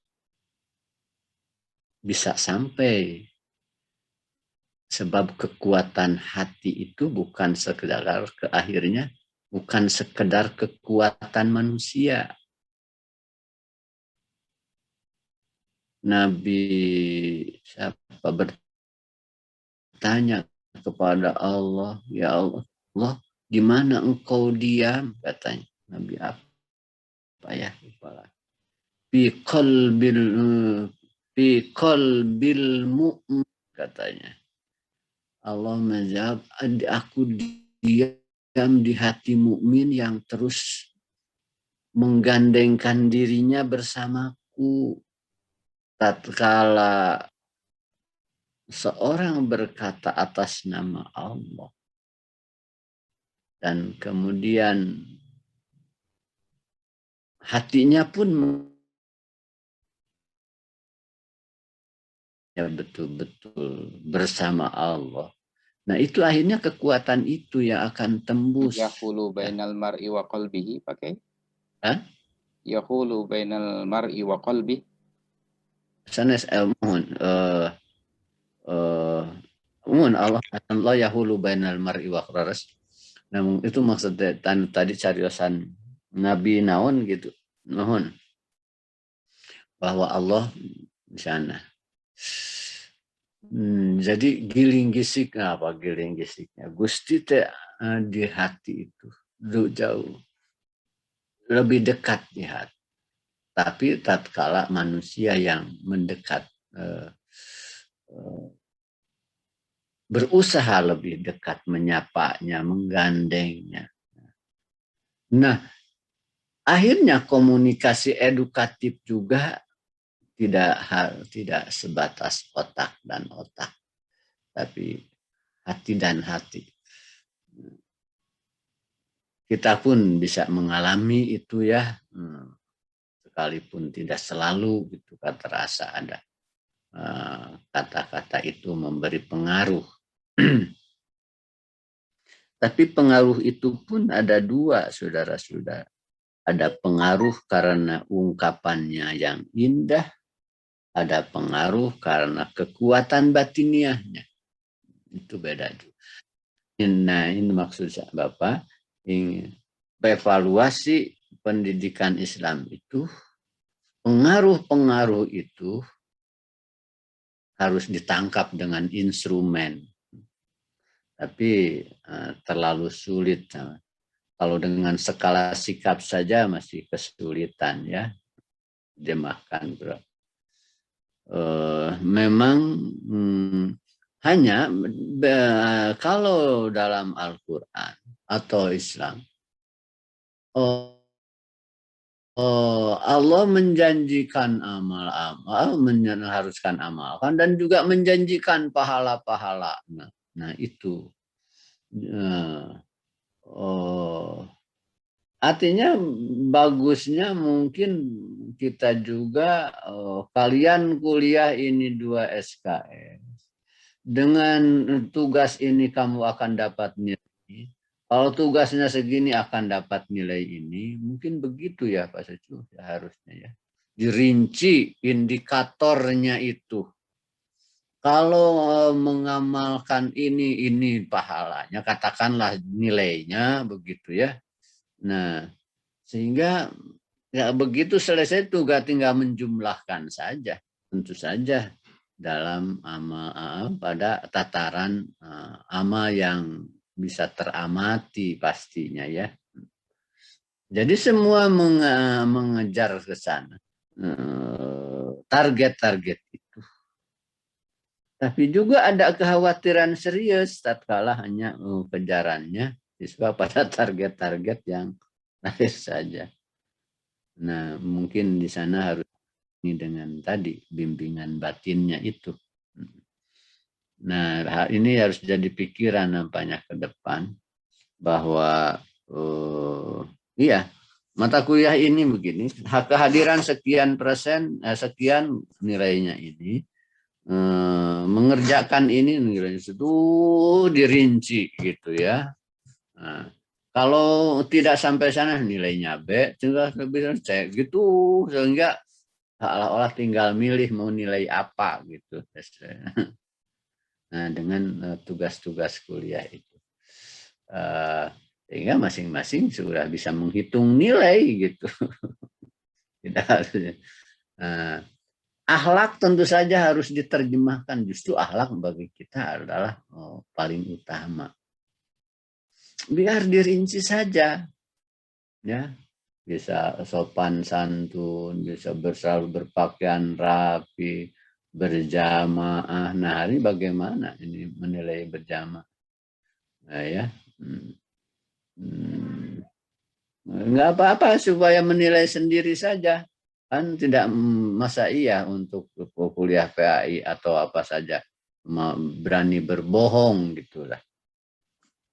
bisa sampai. Sebab kekuatan hati itu bukan sekedar akhirnya bukan sekedar kekuatan manusia. Nabi siapa bertanya kepada Allah, ya Allah, di mana engkau diam? Katanya Nabi apa ya? Fi qalbil mu'min, katanya. Allah menjawab, aku diam di hati mukmin yang terus menggandengkan dirinya bersamaku tatkala seorang berkata atas nama Allah dan kemudian hatinya pun betul-betul bersama Allah. Nah, itu akhirnya kekuatan itu yang akan tembus. Yahulu bainal mar'i wa qalbihi, pakai? Hah? Yahulu bainal mar'i wa qalbihi. Sanes mohon Allah yahulu bainal mar'i wa qaras. Namun itu maksudnya tadi cariosan Nabi naon gitu. Mohon bahwa Allah di sana. Jadi giling gisiknya apa giling gisiknya? Gusti teh di hati itu jauh lebih dekat di hati. Tapi tatkala manusia yang mendekat berusaha lebih dekat menyapanya, menggandengnya. Nah, akhirnya komunikasi edukatif juga tidak sebatas otak dan otak, tapi hati dan hati. Kita pun bisa mengalami itu ya, sekalipun tidak selalu gitu terasa ada kata-kata itu memberi pengaruh. Tapi pengaruh itu pun ada dua, saudara-saudara. Ada pengaruh karena ungkapannya yang indah, ada pengaruh karena kekuatan batiniahnya. Itu beda juga. Nah, ini maksud saya Bapak, ingin evaluasi pendidikan Islam itu, pengaruh-pengaruh itu harus ditangkap dengan instrumen. Tapi terlalu sulit. Kalau dengan skala sikap saja masih kesulitan ya. Jemahkan bro. Memang hanya kalau dalam Al-Quran atau Islam Allah menjanjikan amal-amal, mengharuskan amalkan dan juga menjanjikan pahala-pahala. Nah itu artinya bagusnya mungkin kita juga kalian kuliah ini 2 SKS. Dengan tugas ini kamu akan dapat nilai. Kalau tugasnya segini akan dapat nilai ini. Mungkin begitu ya Pak Secu, harusnya ya. Dirinci indikatornya itu. Kalau mengamalkan ini pahalanya, katakanlah nilainya begitu ya. Nah, sehingga ya begitu selesai tugas tinggal menjumlahkan saja. Tentu saja dalam amal pada tataran amal yang bisa teramati pastinya ya. Jadi semua mengejar ke sana target-target itu. Tapi juga ada kekhawatiran serius tatkala hanya kejarannya siswa pada target-target yang lahir saja. Nah, mungkin di sana harus ini dengan tadi bimbingan batinnya itu. Nah, hal ini harus jadi pikiran nampaknya ke depan bahwa iya, mata kuliah ini begini, kehadiran sekian persen, sekian nilainya ini, mengerjakan ini nilainya itu dirinci gitu ya. Nah, kalau tidak sampai sana nilainya B, tinggal lebih C gitu, sehingga seolah-olah tinggal milih mau nilai apa gitu. Nah, dengan tugas-tugas kuliah itu, sehingga masing-masing sudah bisa menghitung nilai gitu. Tidak harus. Akhlak tentu saja harus diterjemahkan. Justru akhlak bagi kita adalah paling utama. Biar dirinci saja, ya bisa sopan santun, bisa selalu berpakaian rapi, berjamaah. Nah, ini bagaimana ini menilai berjamaah? Nah, ya, Nggak apa-apa supaya menilai sendiri saja. Kan tidak masa iya untuk kuliah PAI atau apa saja berani berbohong gitulah.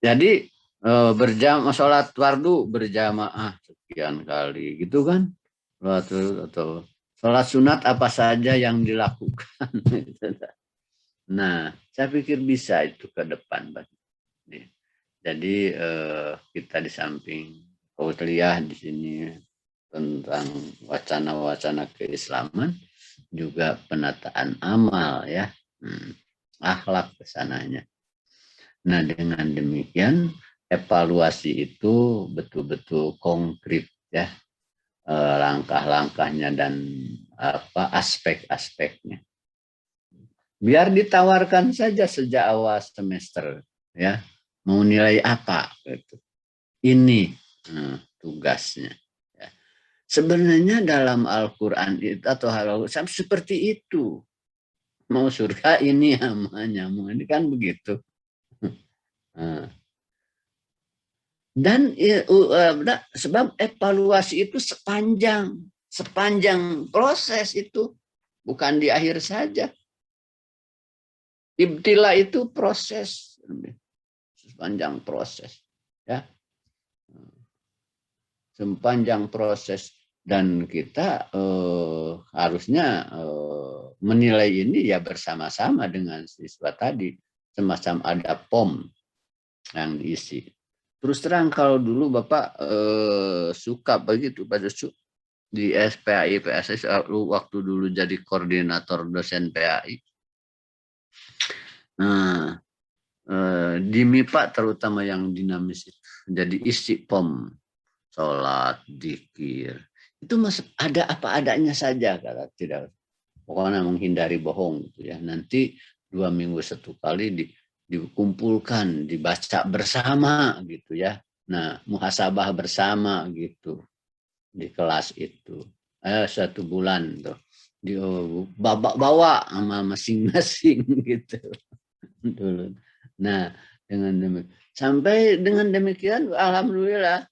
Jadi sholat fardu berjamaah sekian kali gitu kan. Atau sholat sunat apa saja yang dilakukan. Nah, saya pikir bisa itu ke depan. Jadi kita di samping kuliah di sini tentang wacana-wacana keislaman, juga penataan amal ya, akhlak kesananya. Nah dengan demikian evaluasi itu betul-betul konkret ya, langkah-langkahnya dan aspek-aspeknya. Biar ditawarkan saja sejak awal semester ya, mau nilai apa gitu. Ini tugasnya. Sebenarnya dalam Al-Quran itu atau hal seperti itu. Mau surga ini namanya. Ini kan begitu. Dan sebab evaluasi itu sepanjang proses itu. Bukan di akhir saja. Ibtila itu proses. Sepanjang proses. Ya. Sepanjang proses. Dan kita harusnya menilai ini ya bersama-sama dengan siswa tadi. Semacam ada POM yang diisi. Terus terang kalau dulu Bapak suka begitu Pak Josu di SPAI PSS waktu dulu jadi koordinator dosen PAI. Nah, di MIPA terutama yang dinamis itu. Jadi isi POM. Sholat, zikir. Itu ada apa adanya saja kalau tidak, pokoknya menghindari bohong gitu ya. Nanti 2 minggu 1 kali dikumpulkan, dibaca bersama gitu ya. Nah, muhasabah bersama gitu di kelas itu. 1 bulan tuh bawa sama masing-masing gitu dulu. Nah, sampai dengan demikian alhamdulillah.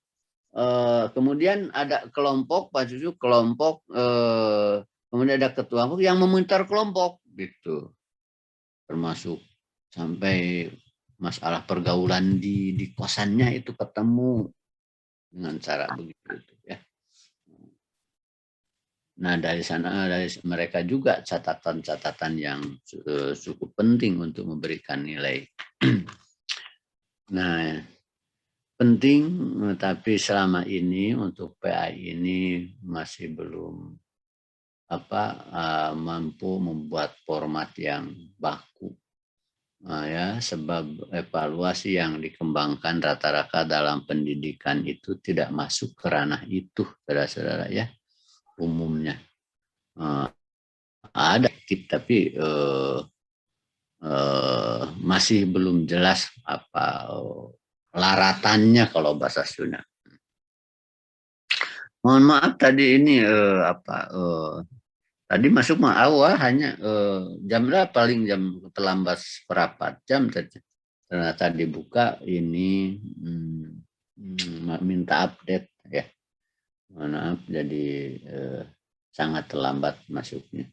Kemudian ada kelompok, Pak Cucu, kelompok, kemudian ada ketua yang memutar kelompok, gitu. Termasuk sampai masalah pergaulan di kosannya itu ketemu dengan cara begitu, ya. Nah dari sana dari mereka juga catatan-catatan yang cukup penting untuk memberikan nilai. Nah. Penting, tapi selama ini untuk PAI ini masih belum mampu membuat format yang baku. Ya, sebab evaluasi yang dikembangkan rata-rata dalam pendidikan itu tidak masuk ke ranah itu, saudara-saudara ya, umumnya. Ada tapi masih belum jelas laratannya kalau bahasa Sunda. Mohon maaf tadi ini tadi masuk awal hanya jam berapa, paling jam terlambat seperempat jam saja. Ternyata dibuka ini minta update ya. Mohon maaf jadi sangat terlambat masuknya.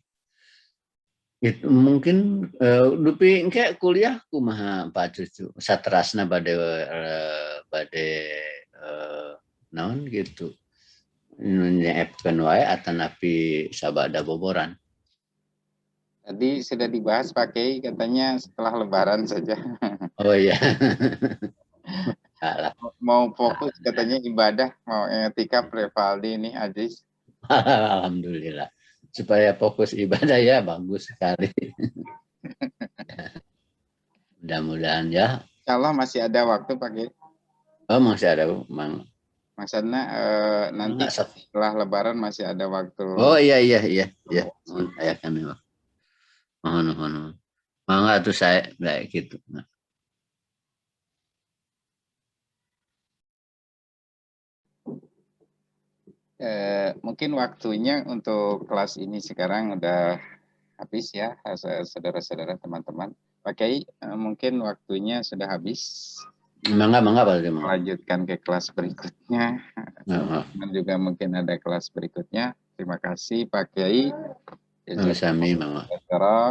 Itu mungkin dupi engke kuliah kumaha Pak Cucu satrasna bade naon gitu nyeepkeun wae atanapi sabada boboran. Tadi sudah dibahas pakai katanya setelah lebaran saja. Oh iya. Mau fokus katanya ibadah, mau etika Prevaldi ini Aziz. Alhamdulillah. Supaya fokus ibadah ya bagus sekali. Mudah-mudahan ya. Insyaallah masih ada waktu Pak Kiai. Oh masih ada Mang. Maksudnya nanti setelah Lebaran masih ada waktu. Oh iya. Mohon ayah kami waktu. Mohon. Mangga tuh saya kayak gitu. Nah. Mungkin waktunya untuk kelas ini sekarang udah habis ya, saudara-saudara teman-teman. Pak Kiai, mungkin waktunya sudah habis Mangga Pak Ustaz. Lanjutkan ke kelas berikutnya. Nah, Dan juga mungkin ada kelas berikutnya. Terima kasih Pak Kiai. Sami mangga.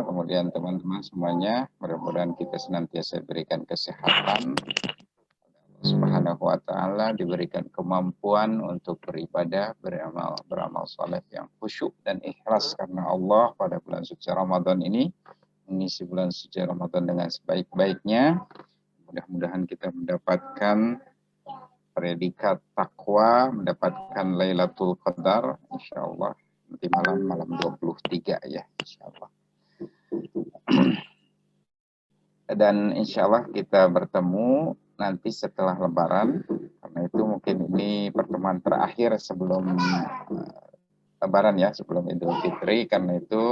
Kemudian teman-teman semuanya, mudah-mudahan kita senantiasa diberikan kesehatan, Subhanahu wa ta'ala diberikan kemampuan untuk beribadah, beramal saleh yang khusyuk dan ikhlas karena Allah pada bulan suci Ramadan ini, mengisi bulan suci Ramadan dengan sebaik-baiknya. Mudah-mudahan kita mendapatkan predikat takwa, mendapatkan Lailatul Qadar, insyaallah nanti malam 23 ya, insyaallah. Dan insyaallah kita bertemu nanti setelah Lebaran, karena itu mungkin ini pertemuan terakhir sebelum Lebaran ya, sebelum Idul Fitri, karena itu